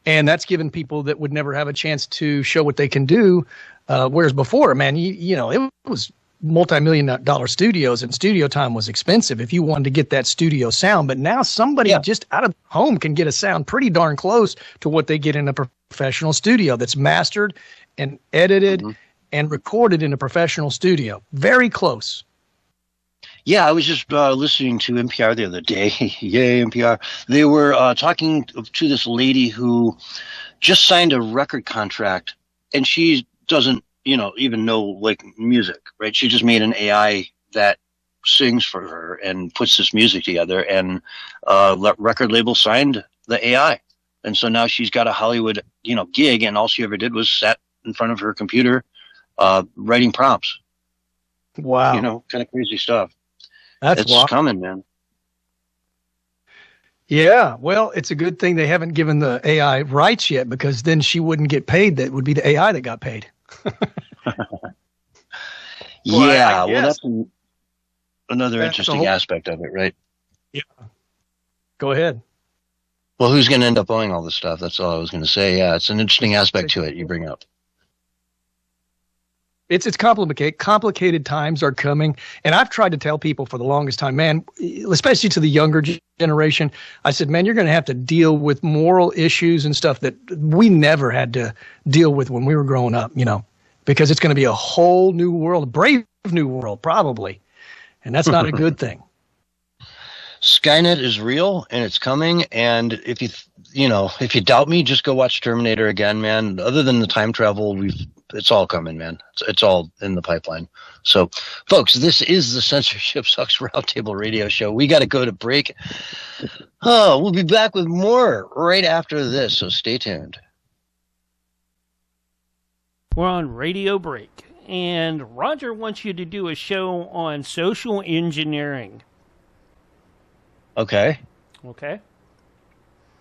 and that's given people that would never have a chance to show what they can do. Whereas before, man, it was multi-million-dollar studios, and studio time was expensive if you wanted to get that studio sound. But now somebody just out of home can get a sound pretty darn close to what they get in a professional studio that's mastered and edited and recorded in a professional studio. Very close. Yeah, I was just listening to NPR the other day. Yay, NPR. They were talking to this lady who just signed a record contract, and she doesn't, even know music, right? She just made an AI that sings for her and puts this music together, and record label signed the AI. And so now she's got a Hollywood, gig, and all she ever did was sat in front of her computer writing prompts. Wow. Kind of crazy stuff. It's coming, man. Yeah, well, it's a good thing they haven't given the AI rights yet, because then she wouldn't get paid. That would be the AI that got paid. Well, that's another interesting aspect of it, right? Yeah. Go ahead. Well, who's going to end up owning all this stuff? That's all I was going to say. Yeah, it's an interesting aspect to it you bring up. It's complicated. Complicated times are coming, and I've tried to tell people for the longest time, man, especially to the younger generation. I said, man, you're going to have to deal with moral issues and stuff that we never had to deal with when we were growing up, because it's going to be a whole new world, a brave new world, probably, and that's not a good thing. Skynet is real and it's coming. And if if you doubt me, just go watch Terminator again, man. Other than the time travel, it's all coming, man. It's all in the pipeline. So, folks, this is the Censorship Sucks Roundtable Radio Show. We got to go to break. Oh, we'll be back with more right after this. So stay tuned. We're on radio break, and Roger wants you to do a show on social engineering. Okay.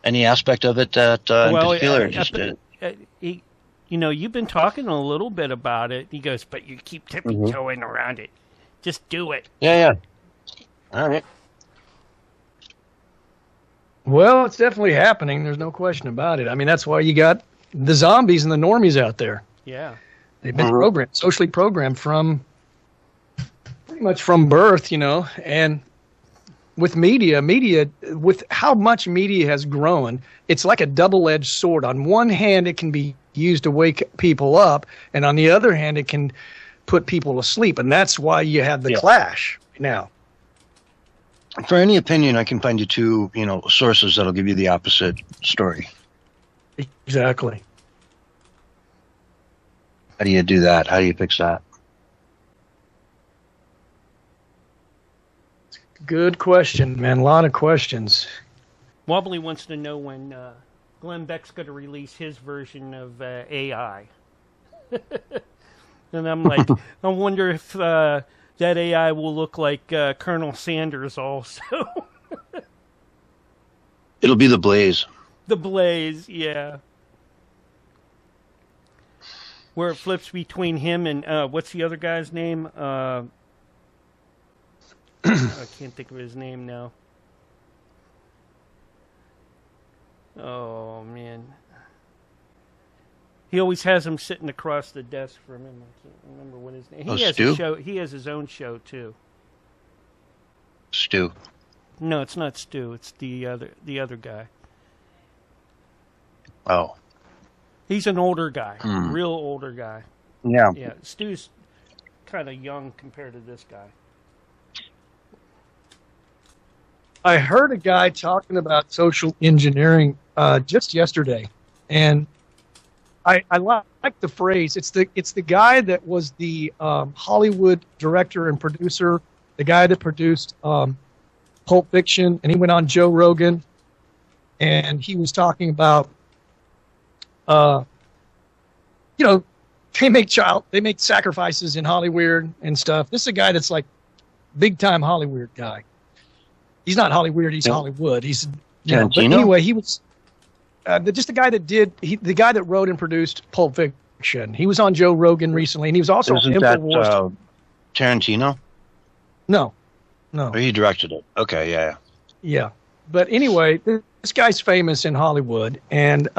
Any aspect of it that in particular interested? You've been talking a little bit about it. He goes, but you keep tippy-toeing around it. Just do it. Yeah. All right. Well, it's definitely happening. There's no question about it. I mean, that's why you got the zombies and the normies out there. Yeah. They've been programmed, socially programmed from pretty much from birth, and with media, with how much media has grown, it's like a double-edged sword. On one hand, it can be used to wake people up, and on the other hand, it can put people to sleep, and that's why you have the clash now. For any opinion, I can find you two, sources that'll give you the opposite story. Exactly. How do you do that? How do you fix that? Good question, man. A lot of questions. Wobbly wants to know when Glenn Beck's going to release his version of AI. And I'm like, I wonder if that AI will look like Colonel Sanders also. It'll be the Blaze. The Blaze, yeah. Where it flips between him and, what's the other guy's name? I can't think of his name now. Oh, man. He always has him sitting across the desk from him. I can't remember what his name. He has Stu? a show. He has his own show too. Stu. No, it's not Stu. It's the other guy. Oh. He's an older guy, real older guy. Yeah. Yeah. Stu's kind of young compared to this guy. I heard a guy talking about social engineering just yesterday, and I like the phrase. It's the guy that was the Hollywood director and producer, the guy that produced Pulp Fiction, and he went on Joe Rogan, and he was talking about, they make sacrifices in Hollywood and stuff. This is a guy that's like big time Hollywood guy. He's not Hollywood. He's Hollywood. He's but anyway, he was just the guy the guy that wrote and produced Pulp Fiction. He was on Joe Rogan recently, and he was also on InfoWars. That Tarantino? No. Or he directed it. Okay, yeah. Yeah, but anyway, this guy's famous in Hollywood, and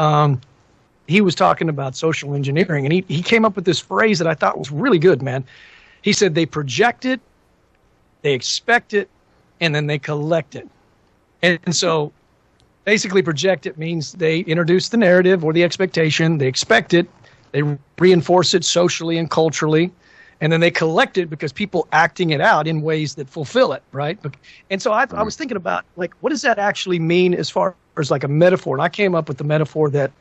he was talking about social engineering, and he came up with this phrase that I thought was really good, man. He said they project it, they expect it, and then they collect it. And so basically project it means they introduce the narrative or the expectation, they expect it, they reinforce it socially and culturally, and then they collect it because people acting it out in ways that fulfill it, right? And so I was thinking about, like, what does that actually mean as far as like a metaphor? And I came up with the metaphor that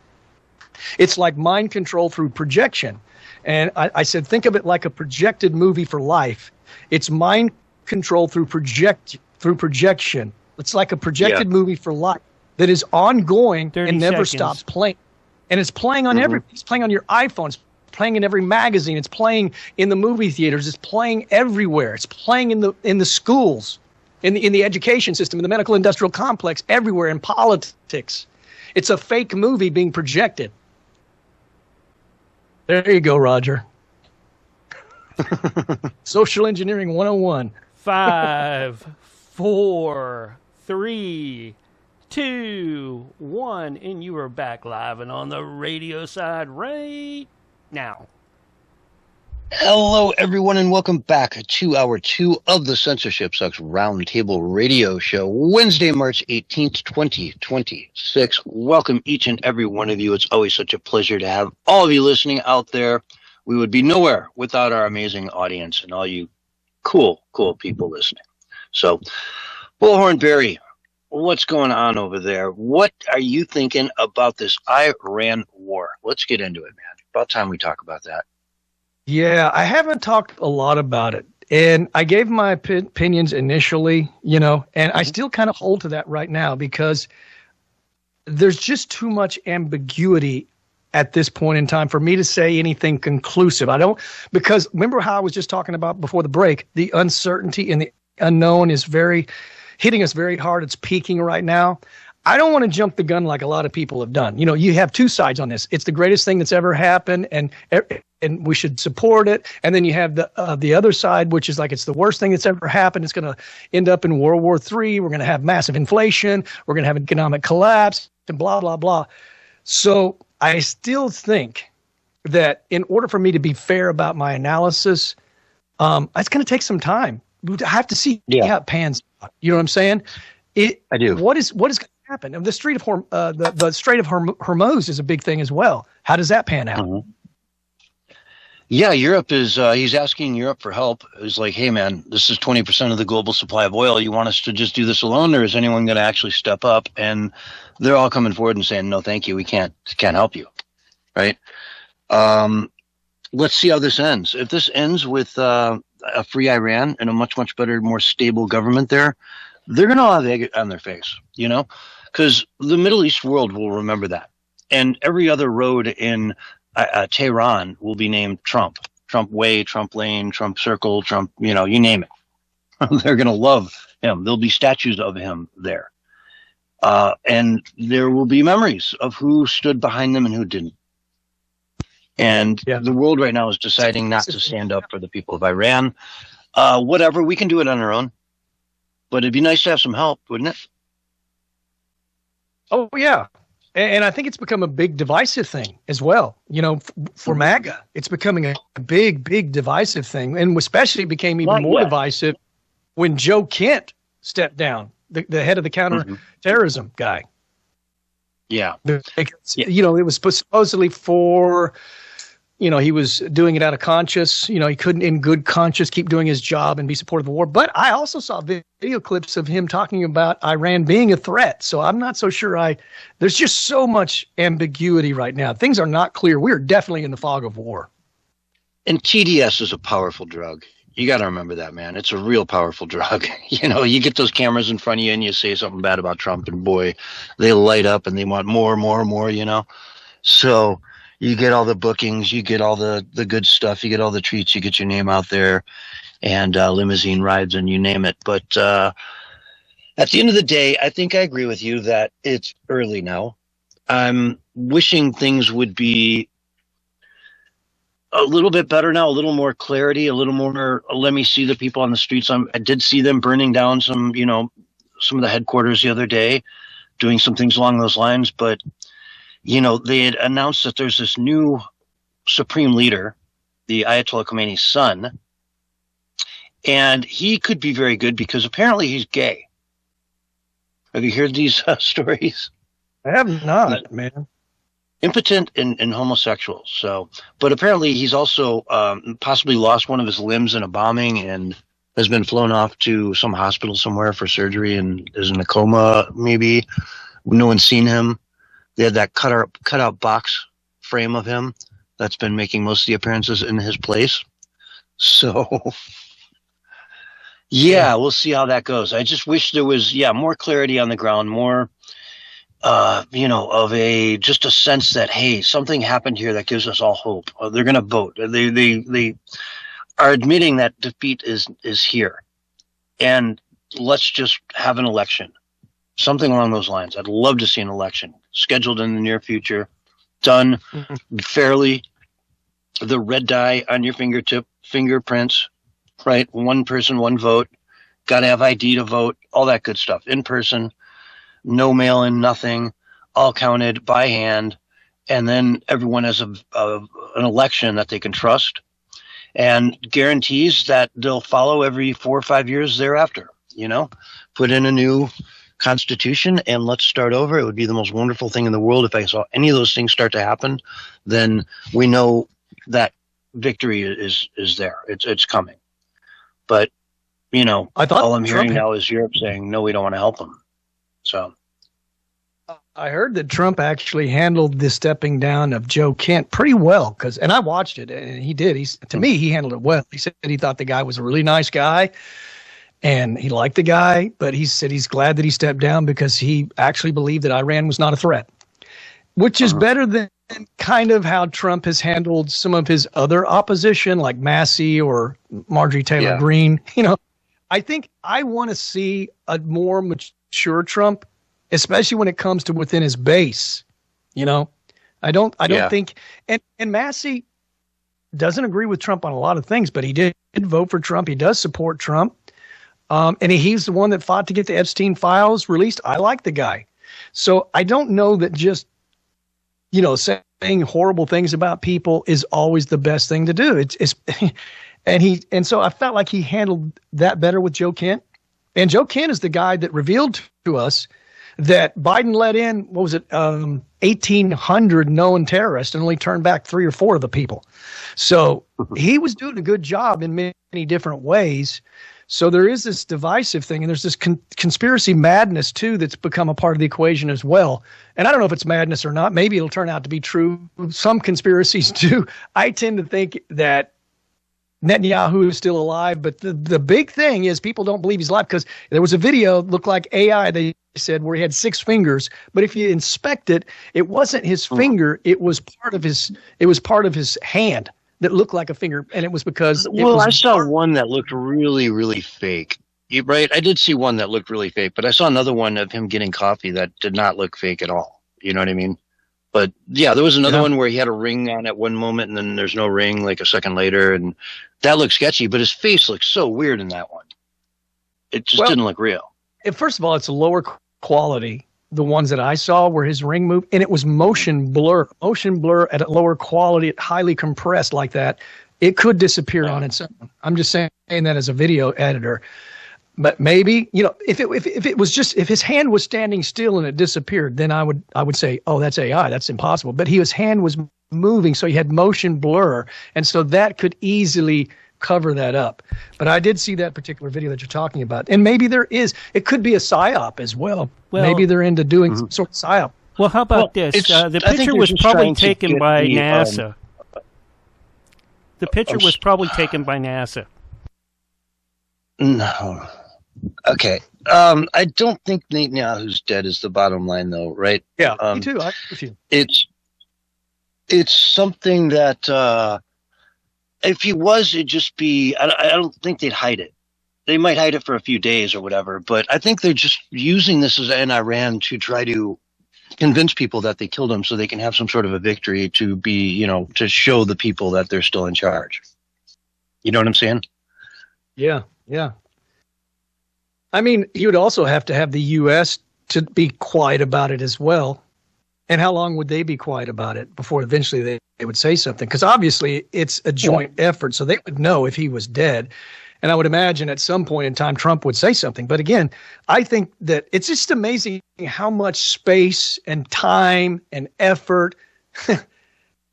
it's like mind control through projection. And I said, think of it like a projected movie for life. It's mind control through projection. It's like a projected movie for life that is ongoing and never stops playing. And it's playing on it's playing on your iPhone. It's playing in every magazine. It's playing in the movie theaters. It's playing everywhere. It's playing in the schools, in the education system, in the medical industrial complex, everywhere, in politics. It's a fake movie being projected. There you go, Roger. Social engineering 101. 5, 4, 3, 2, 1, and you are back live and on the radio side right now. Hello, everyone, and welcome back to hour 2 of the Censorship Sucks Roundtable Radio Show, Wednesday, March 18th, 2026. Welcome, each and every one of you. It's always such a pleasure to have all of you listening out there. We would be nowhere without our amazing audience and all you cool people listening. So, Bullhorn Barry, what's going on over there? What are you thinking about this Iran war? Let's get into it, man. About time we talk about that. Yeah, I haven't talked a lot about it. And I gave my opinions initially, and I still kind of hold to that right now because there's just too much ambiguity at this point in time for me to say anything conclusive. Because remember how I was just talking about before the break, the uncertainty and the unknown is hitting us very hard. It's peaking right now. I don't want to jump the gun like a lot of people have done. You have two sides on this. It's the greatest thing that's ever happened, and we should support it. And then you have the other side, which is like it's the worst thing that's ever happened. It's going to end up in World War III. We're going to have massive inflation. We're going to have economic collapse and blah, blah, blah. So I still think that in order for me to be fair about my analysis, it's going to take some time. I have to see how it pans out. You know what I'm saying? I do. What is going to happen? The Strait of Hormuz is a big thing as well. How does that pan out? Mm-hmm. Yeah, Europe is. He's asking Europe for help. He's like, "Hey, man, this is 20% of the global supply of oil. You want us to just do this alone, or is anyone going to actually step up?" And they're all coming forward and saying, "No, thank you. We can't help you." Right? Let's see how this ends. If this ends with a free Iran and a much, much better, more stable government there, they're going to have egg on their face, because the Middle East world will remember that. And every other road in Tehran will be named Trump. Trump Way, Trump Lane, Trump Circle, Trump, you name it. They're going to love him. There'll be statues of him there. And there will be memories of who stood behind them and who didn't. And the world right now is deciding not to stand up for the people of Iran. Whatever, we can do it on our own. But it'd be nice to have some help, wouldn't it? Oh, yeah. And I think it's become a big divisive thing as well. For MAGA, it's becoming a big, big divisive thing. And especially became even more divisive when Joe Kent stepped down, the head of the counterterrorism guy. Yeah. It was supposedly for... he was doing it out of conscience. He couldn't in good conscience keep doing his job and be supportive of the war. But I also saw video clips of him talking about Iran being a threat. So I'm not so sure there's just so much ambiguity right now. Things are not clear. We're definitely in the fog of war. And TDS is a powerful drug. You got to remember that, man. It's a real powerful drug. You get those cameras in front of you and you say something bad about Trump and boy, they light up and they want more, So you get all the bookings, you get all the good stuff, you get all the treats, you get your name out there and limousine rides and you name it. But at the end of the day, I think I agree with you that it's early now. I'm wishing things would be a little bit better now, a little more clarity, a little more, let me see the people on the streets. I did see them burning down some of the headquarters the other day, doing some things along those lines, but they had announced that there's this new supreme leader, the Ayatollah Khomeini's son, and he could be very good because apparently he's gay. Have you heard these stories? I have not, man. Impotent and homosexual. So, but apparently he's also possibly lost one of his limbs in a bombing and has been flown off to some hospital somewhere for surgery and is in a coma. Maybe no one's seen him. They had that cut out box frame of him that's been making most of the appearances in his place. So, we'll see how that goes. I just wish there was, more clarity on the ground, more, of just a sense that, hey, something happened here that gives us all hope. They're going to vote. They are admitting that defeat is here. And let's just have an election. Something along those lines. I'd love to see an election scheduled in the near future, done fairly. The red dye on your fingerprints, right? One person, one vote. Got to have ID to vote. All that good stuff in person. no mail-in, nothing, all counted by hand, and then everyone has an election that they can trust, and guarantees that they'll follow every 4 or 5 years thereafter. Put in a new constitution and let's start over. It would be the most wonderful thing in the world if I saw any of those things start to happen. Then we know that victory is there. It's coming. But I thought all I'm hearing now is Europe saying no, we don't want to help them. So I heard that Trump actually handled the stepping down of Joe Kent pretty well, and I watched it, and he did. To me, he handled it well. He said he thought the guy was a really nice guy, and he liked the guy, but he said he's glad that he stepped down because he actually believed that Iran was not a threat, which is better than kind of how Trump has handled some of his other opposition, like Massey or Marjorie Taylor Greene. I think I want to see a more mature Trump, especially when it comes to within his base. I don't think, and Massey doesn't agree with Trump on a lot of things, but he did vote for Trump. He does support Trump. And he's the one that fought to get the Epstein files released. I like the guy. So I don't know that just, saying horrible things about people is always the best thing to do. And so I felt like he handled that better with Joe Kent. And Joe Kent is the guy that revealed to us that Biden let in, 1,800 known terrorists and only turned back 3 or 4 of the people. So he was doing a good job in many different ways. So there is this divisive thing, and there's this conspiracy madness, too, that's become a part of the equation as well. And I don't know if it's madness or not. Maybe it'll turn out to be true. Some conspiracies do. I tend to think that Netanyahu is still alive, but the big thing is people don't believe he's alive because there was a video, looked like AI, they said, where he had 6 fingers. But if you inspect it, it wasn't his finger. It was part of his hand that looked like a finger, and it was because I saw one that looked really, really fake. Right? I did see one that looked really fake, but I saw another one of him getting coffee that did not look fake at all. You know what I mean? But yeah, there was another one where he had a ring on at one moment, and then there's no ring like a second later, and that looked sketchy. But his face looked so weird in that one. It just didn't look real. First of all, it's a lower quality. The ones that I saw where his ring moved, and it was motion blur at a lower quality, highly compressed like that. It could disappear on its own. I'm just saying that as a video editor. But maybe, if it was just, if his hand was standing still and it disappeared, then I would say, oh, that's AI. That's impossible. But his hand was moving, so he had motion blur, and so that could easily cover that up. But I did see that particular video that you're talking about. And maybe it could be a psyop as well. Maybe they're into doing some sort of psyop. Well, how about this? The picture was probably taken by NASA. The picture was probably taken by NASA. No. Okay. I don't think Netanyahu's dead is the bottom line, though, right? Yeah, me too. I agree with you. It's something that... if he was, it'd just be, I don't think they'd hide it. They might hide it for a few days or whatever, but I think they're just using this as in Iran to try to convince people that they killed him so they can have some sort of a victory to be, to show the people that they're still in charge. You know what I'm saying? Yeah. I mean, you would also have to have the U.S. to be quiet about it as well. And how long would they be quiet about it before eventually they would say something? Because obviously it's a joint effort, so they would know if he was dead. And I would imagine at some point in time Trump would say something. But again, I think that it's just amazing how much space and time and effort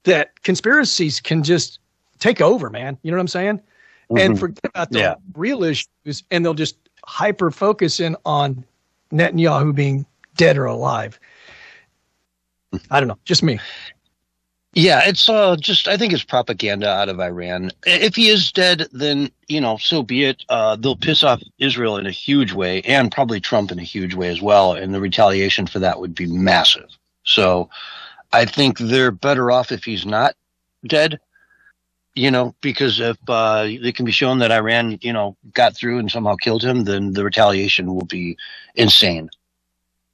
that conspiracies can just take over, man. You know what I'm saying? Mm-hmm. And forget about the real issues, and they'll just hyper focus in on Netanyahu being dead or alive. I don't know, just me. Yeah, it's I think it's propaganda out of Iran. If he is dead, then, so be it. They'll piss off Israel in a huge way, and probably Trump in a huge way as well, and the retaliation for that would be massive. So I think they're better off if he's not dead, because if it can be shown that Iran, got through and somehow killed him, then the retaliation will be insane.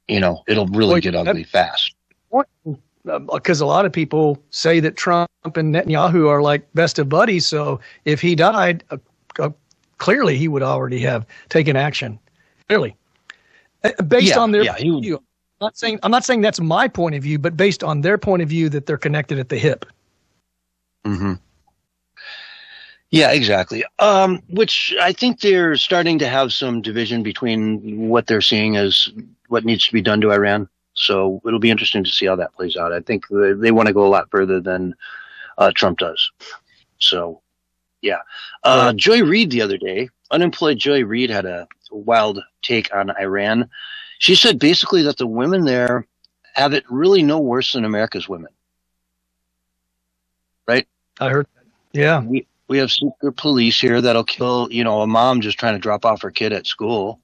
It'll really get ugly fast. Because a lot of people say that Trump and Netanyahu are like best of buddies. So if he died, clearly he would already have taken action. Clearly. Based on their view. I'm not saying that's my point of view, but based on their point of view that they're connected at the hip. Mm-hmm. Yeah, exactly. Which I think they're starting to have some division between what they're seeing as what needs to be done to Iran. So it'll be interesting to see how that plays out. I think they want to go a lot further than Trump does. So, yeah. Joy Reid the other day, unemployed Joy Reid had a wild take on Iran. She said basically that the women there have it really no worse than America's women. Right? I heard that. Yeah. We have secret police here that'll kill, a mom just trying to drop off her kid at school.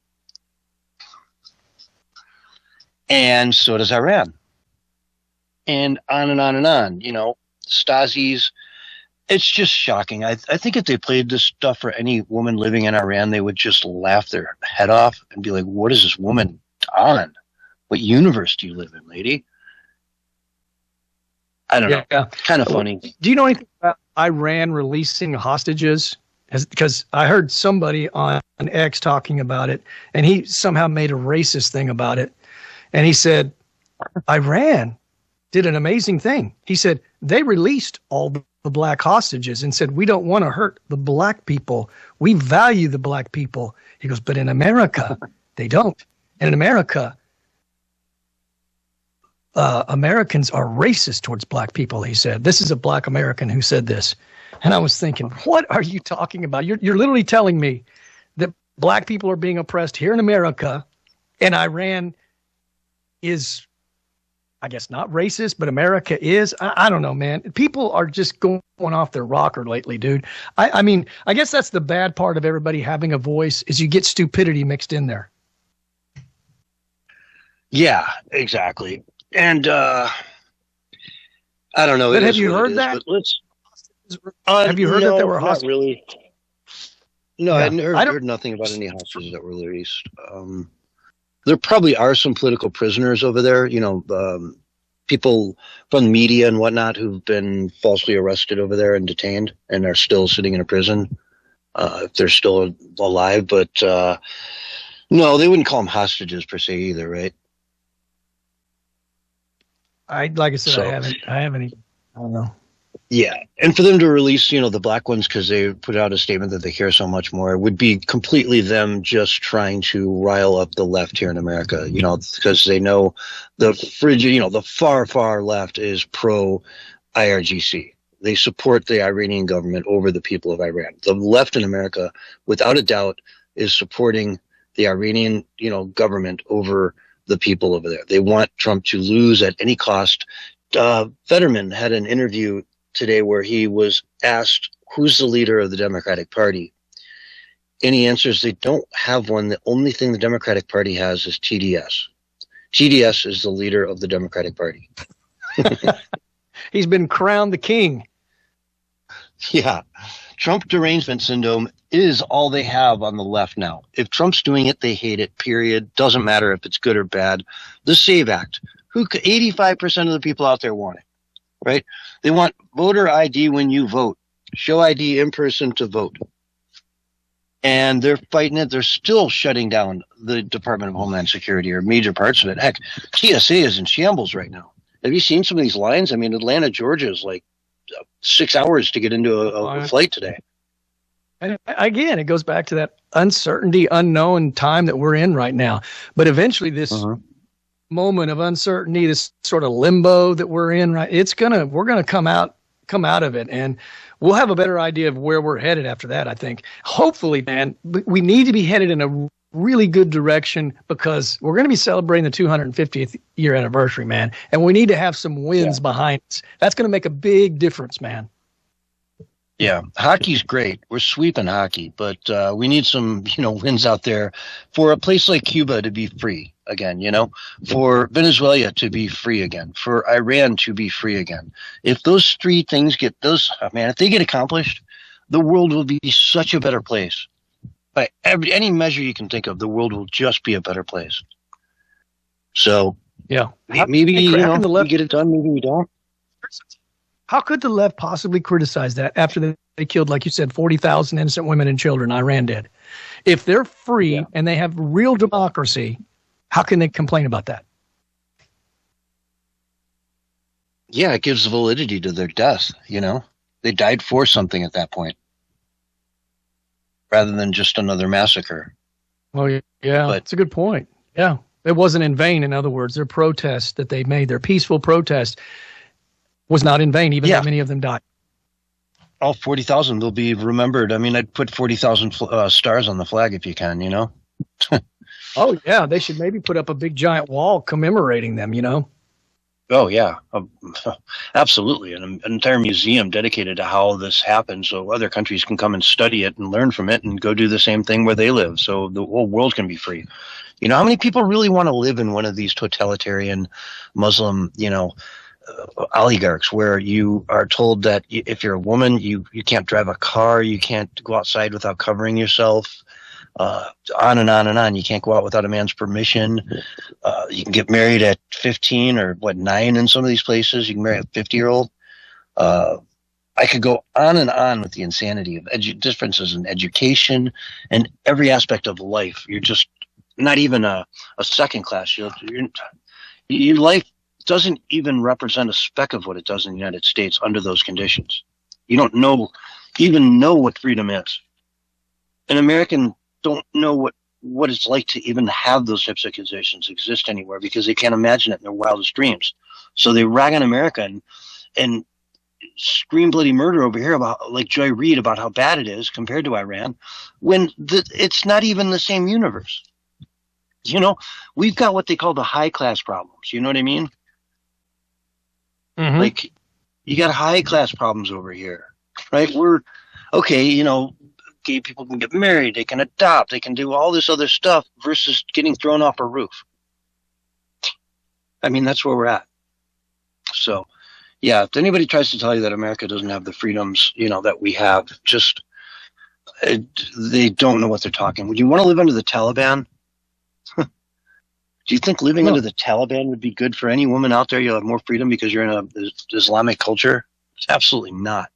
And so does Iran. And on and on and on. Stasi's. It's just shocking. I think if they played this stuff for any woman living in Iran, they would just laugh their head off and be like, what is this woman on? What universe do you live in, lady? I don't know. Yeah. Kind of funny. Do you know anything about Iran releasing hostages? Because I heard somebody on X talking about it, and he somehow made a racist thing about it. And he said, Iran did an amazing thing. He said, they released all the black hostages and said, we don't want to hurt the black people. We value the black people. He goes, but in America, they don't. And in America, Americans are racist towards black people, he said. This is a black American who said this. And I was thinking, what are you talking about? You're literally telling me that black people are being oppressed here in America, and Iran is, I guess, not racist, but America is. I don't know, man. People are just going off their rocker lately, dude. I mean, I guess that's the bad part of everybody having a voice is you get stupidity mixed in there. Yeah, exactly. And I don't know. But have you heard that? Have you heard that there were hostages? Really. No, yeah. I heard nothing about any hostages that were released. There probably are some political prisoners over there, people from the media and whatnot who've been falsely arrested over there and detained and are still sitting in a prison, if they're still alive. But no, they wouldn't call them hostages per se either, right? Like I said, I haven't. I don't know. Yeah, and for them to release, the black ones because they put out a statement that they care so much more would be completely them just trying to rile up the left here in America, because they know the frigid, the far, far left is pro IRGC. They support the Iranian government over the people of Iran. The left in America, without a doubt, is supporting the Iranian, government over the people over there. They want Trump to lose at any cost. Fetterman had an interview today where he was asked who's the leader of the Democratic Party, and he answers they don't have one. The only thing the Democratic Party has is TDS. TDS is the leader of the Democratic Party. He's been crowned the king. Yeah. Trump derangement syndrome is all they have on the left now. If Trump's doing it, they hate it, period. Doesn't matter if it's good or bad. The SAVE Act. 85% of the people out there want it, right? They want voter ID when you vote. Show ID in person to vote. And they're fighting it. They're still shutting down the Department of Homeland Security or major parts of it. Heck, TSA is in shambles right now. Have you seen some of these lines? I mean, Atlanta, Georgia is like 6 hours to get into a flight today. And again, it goes back to that uncertainty, unknown time that we're in right now. But eventually this moment of uncertainty, this sort of limbo that we're in, right? We're gonna come out of it, and we'll have a better idea of where we're headed after that, I think. Hopefully, man, we need to be headed in a really good direction because we're going to be celebrating the 250th year anniversary, man. And we need to have some wins behind us. That's going to make a big difference, man. Yeah, hockey's great. We're sweeping hockey, but we need some, wins out there for a place like Cuba to be free again, for Venezuela to be free again, for Iran to be free again. If those three things if they get accomplished, the world will be such a better place. By any measure you can think of, the world will just be a better place. So, maybe we get it done, maybe we don't. How could the left possibly criticize that after they killed, like you said, 40,000 innocent women and children? Iran did. If they're free and they have real democracy, How can they complain about that? Yeah, it gives validity to their death, you know? They died for something at that point, rather than just another massacre. Oh, yeah, that's a good point. Yeah, it wasn't in vain. In other words, their protest that they made, their peaceful protest, was not in vain, even though many of them died. All 40,000 will be remembered. I mean, I'd put 40,000 stars on the flag if you can, you know? Oh, yeah, they should maybe put up a big giant wall commemorating them, you know? Oh, yeah, absolutely. An entire museum dedicated to how this happened so other countries can come and study it and learn from it and go do the same thing where they live so the whole world can be free. You know, how many people really want to live in one of these totalitarian Muslim, you know, oligarchs where you are told that if you're a woman, you can't drive a car, you can't go outside without covering yourself, on and on and on. You can't go out without a man's permission. You can get married at 15 or 9 in some of these places. You can marry a 50-year-old. I could go on and on with the insanity of differences in education and every aspect of life. You're just not even a second class. Your life doesn't even represent a speck of what it does in the United States under those conditions. You don't even know what freedom is. An American don't know what it's like to even have those types of conditions exist anywhere because they can't imagine it in their wildest dreams. So they rag on America and scream bloody murder over here about, like Joy Reid, about how bad it is compared to Iran, when it's not even the same universe. You know, we've got what they call the high class problems. You know what I mean? Mm-hmm. Like, you got high class problems over here, right? We're okay, you know, gay people can get married, they can adopt, they can do all this other stuff versus getting thrown off a roof. I mean, that's where we're at. So, yeah, if anybody tries to tell you that America doesn't have the freedoms, you know, that we have, just they don't know what they're talking. Would you want to live under the Taliban? Do you think living under the Taliban would be good for any woman out there? You'll have more freedom because you're in an Islamic culture? Absolutely not.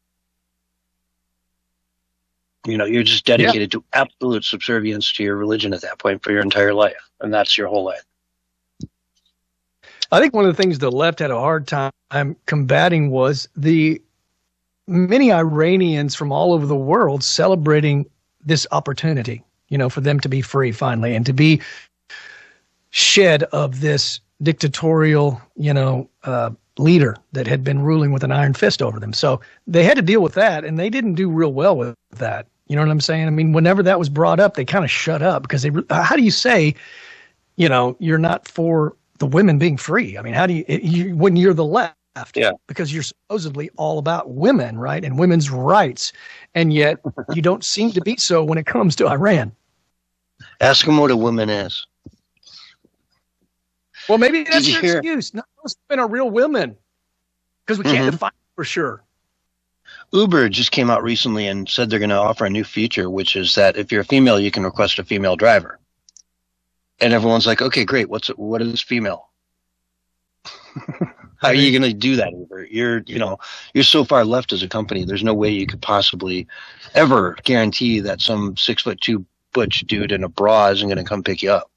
You know, you're just dedicated to absolute subservience to your religion at that point for your entire life. And that's your whole life. I think one of the things the left had a hard time combating was the many Iranians from all over the world celebrating this opportunity, you know, for them to be free finally and to be shed of this dictatorial, you know, leader that had been ruling with an iron fist over them. So they had to deal with that, and they didn't do real well with that. You know what I'm saying? I mean, whenever that was brought up, they kind of shut up because how do you say, you know, you're not for the women being free? I mean, how do you when you're the left? Yeah. Because you're supposedly all about women, right? And women's rights. And yet you don't seem to be so when it comes to Iran. Ask them what a woman is. Well, maybe that's your excuse. No, those women are real women because we can't define it for sure. Uber just came out recently and said they're going to offer a new feature, which is that if you're a female, you can request a female driver. And everyone's like, okay, great. What is female? How are you going to do that, Uber? You're so far left as a company. There's no way you could possibly ever guarantee that some 6'2" butch dude in a bra isn't going to come pick you up.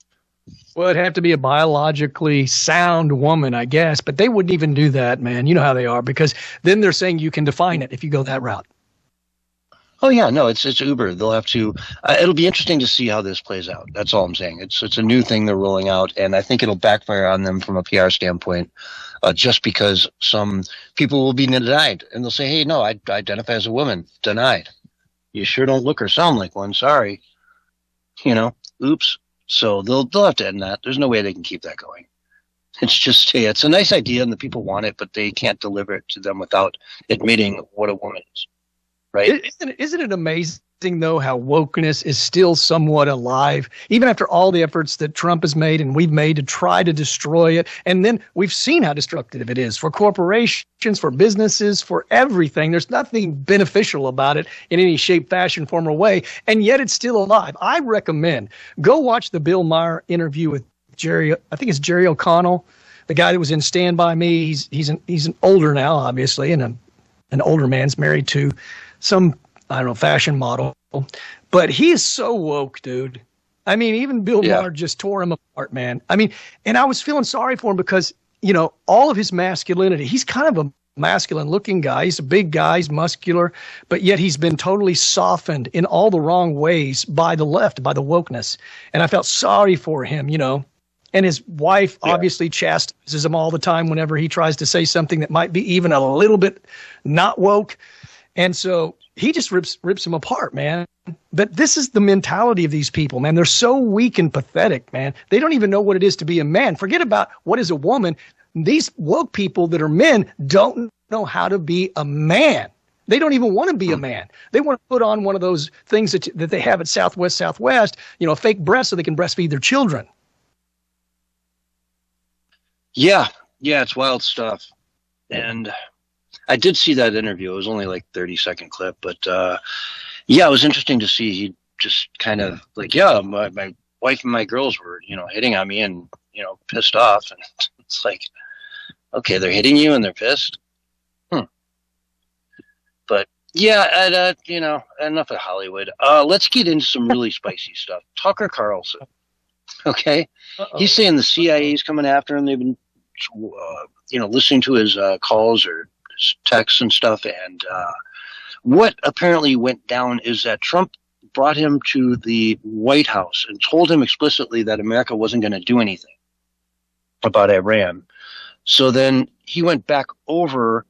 Well, it'd have to be a biologically sound woman, I guess, but they wouldn't even do that, man. You know how they are, because then they're saying you can define it if you go that route. Oh yeah, no, it's Uber. They'll have to. It'll be interesting to see how this plays out. That's all I'm saying. It's a new thing they're rolling out, and I think it'll backfire on them from a PR standpoint, just because some people will be denied, and they'll say, "Hey, no, I identify as a woman." Denied. You sure don't look or sound like one. Sorry. You know, oops. So they'll have to end that. There's no way they can keep that going. It's a nice idea, and the people want it, but they can't deliver it to them without admitting what a woman is. Right? Isn't it amazing, though, how wokeness is still somewhat alive, even after all the efforts that Trump has made and we've made to try to destroy it? And then we've seen how destructive it is for corporations, for businesses, for everything. There's nothing beneficial about it in any shape, fashion, form, or way, and yet it's still alive. I recommend go watch the Bill Maher interview with Jerry. I think it's Jerry O'Connell, the guy that was in Stand By Me. He's an older now, obviously, and an older man's married to some, I don't know, fashion model. But he is so woke, dude. I mean, even Bill Yeah. Maher just tore him apart, man. I mean, and I was feeling sorry for him because, all of his masculinity, he's kind of a masculine looking guy. He's a big guy, he's muscular, but yet he's been totally softened in all the wrong ways by the left, by the wokeness. And I felt sorry for him, And his wife obviously chastises him all the time whenever he tries to say something that might be even a little bit not woke. And so he just rips him apart, man. But this is the mentality of these people, man. They're so weak and pathetic, man. They don't even know what it is to be a man. Forget about what is a woman. These woke people that are men don't know how to be a man. They don't even want to be a man. They want to put on one of those things that they have at Southwest, a fake breast so they can breastfeed their children. Yeah, it's wild stuff. And I did see that interview. It was only like 30-second clip, but it was interesting to see. He just kind of like, my wife and my girls were, hitting on me and, pissed off. And it's like, okay, they're hitting you and they're pissed. But yeah, enough of Hollywood. Let's get into some really spicy stuff. Tucker Carlson. Okay. Uh-oh. He's saying the CIA is coming after him. They've been, listening to his calls or his texts and stuff. And what apparently went down is that Trump brought him to the White House and told him explicitly that America wasn't going to do anything about Iran. So then he went back over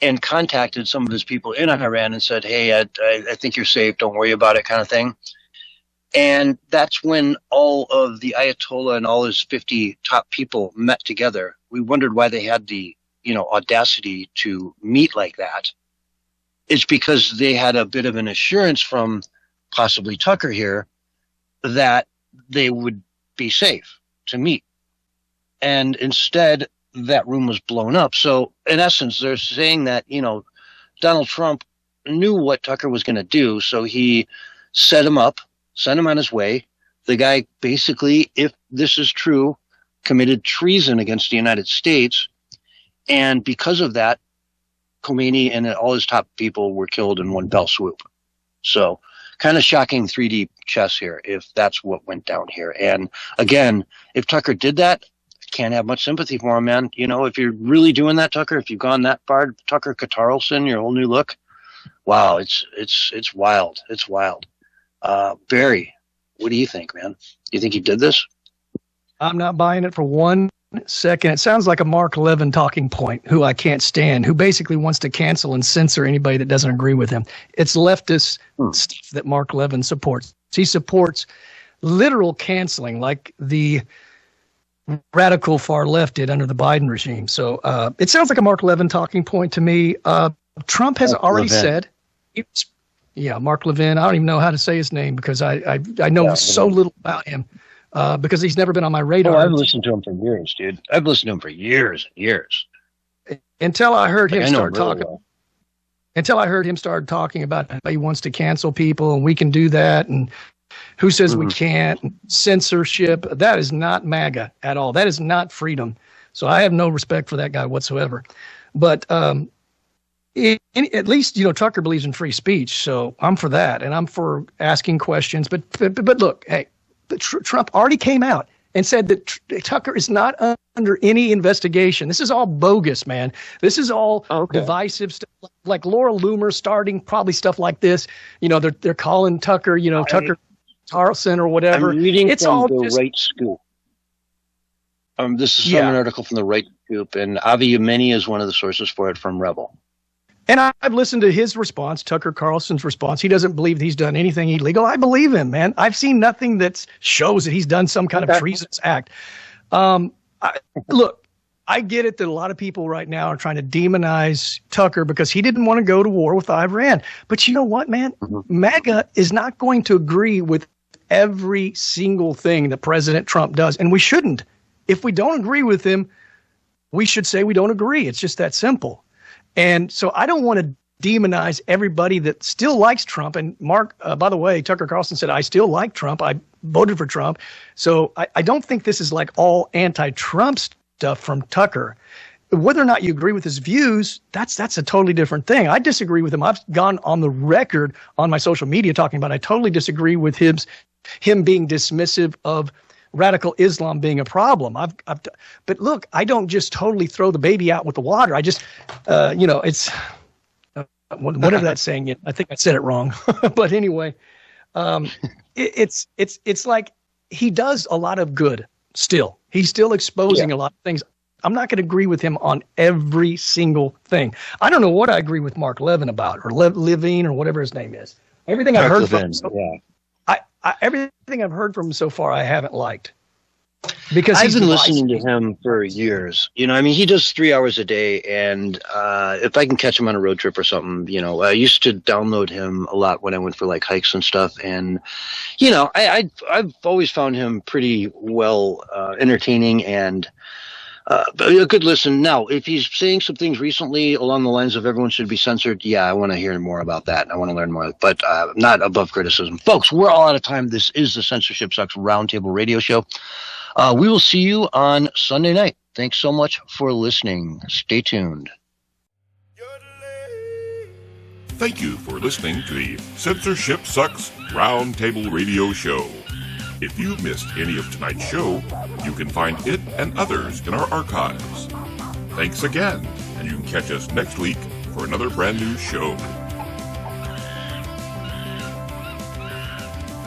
and contacted some of his people in Iran and said, hey, I think you're safe. Don't worry about it, kind of thing. And that's when all of the Ayatollah and all his 50 top people met together. We wondered why they had the, audacity to meet like that. It's because they had a bit of an assurance from possibly Tucker here that they would be safe to meet. And instead, that room was blown up. So in essence, they're saying that, Donald Trump knew what Tucker was going to do. So he set him up, sent him on his way. The guy basically, if this is true, committed treason against the United States. And because of that, Khomeini and all his top people were killed in one fell swoop. So kind of shocking 3D chess here, if that's what went down here. And again, if Tucker did that, can't have much sympathy for him, man. If you're really doing that, Tucker, if you've gone that far, Tucker Carlson, your whole new look, wow, it's wild. It's wild. Barry, what do you think, man? Do you think he did this? I'm not buying it for 1 second. It sounds like a Mark Levin talking point, who I can't stand, who basically wants to cancel and censor anybody that doesn't agree with him. It's leftist stuff that Mark Levin supports. He supports literal canceling, like the radical far left did under the Biden regime. So it sounds like a Mark Levin talking point to me. Trump has already said, Mark Levin. I don't even know how to say his name because I know so little about him because he's never been on my radar. Oh, I've listened to him for years, dude. I've listened to him for years and years. Until I heard him start talking. Well. Until I heard him start talking about how he wants to cancel people and we can do that and who says we can't? Censorship. That is not MAGA at all. That is not freedom. So I have no respect for that guy whatsoever. But at least, Tucker believes in free speech. So I'm for that. And I'm for asking questions. But look, hey, Trump already came out and said that Tucker is not under any investigation. This is all bogus, man. This is all divisive stuff. Like Laura Loomer starting probably stuff like this. They're calling Tucker, Tucker Carlson or whatever. I'm reading it's from all the just, Right Scoop. This is from an article from the Right Scoop, and Avi Yemeni is one of the sources for it from Rebel. And I've listened to his response, Tucker Carlson's response. He doesn't believe that he's done anything illegal. I believe him, man. I've seen nothing that shows that he's done some kind of treasonous act. Look, I get it that a lot of people right now are trying to demonize Tucker because he didn't want to go to war with Iran. But you know what, man? MAGA is not going to agree with every single thing that President Trump does, and we shouldn't. If we don't agree with him, we should say we don't agree. It's just that simple. And so I don't want to demonize everybody that still likes Trump. And Mark, by the way, Tucker Carlson said, I still like Trump. I voted for Trump. So I don't think this is like all anti-Trump stuff from Tucker. Whether or not you agree with his views, that's a totally different thing. I disagree with him. I've gone on the record on my social media talking about I totally disagree with his him being dismissive of radical Islam being a problem. But look, I don't just totally throw the baby out with the water. I just, it's whatever that saying is. I think I said it wrong, but anyway, it's like he does a lot of good still. He's still exposing a lot of things. I'm not going to agree with him on every single thing. I don't know what I agree with Mark Levin about, or Levine, or whatever his name is. Everything I've heard from him, everything I've heard from him so far, I haven't liked. Because I've been listening to him for years. I mean, he does 3 hours a day, and if I can catch him on a road trip or something, I used to download him a lot when I went for like hikes and stuff. And I've always found him pretty well entertaining and a good listen. Now, if he's saying some things recently along the lines of everyone should be censored, I want to hear more about that. I want to learn more, but not above criticism. Folks, we're all out of time. This is the Censorship Sucks Roundtable Radio Show. We will see you on Sunday night. Thanks so much for listening. Stay tuned. Thank you for listening to the Censorship Sucks Roundtable Radio Show. If you missed any of tonight's show, you can find it and others in our archives. Thanks again, and you can catch us next week for another brand new show.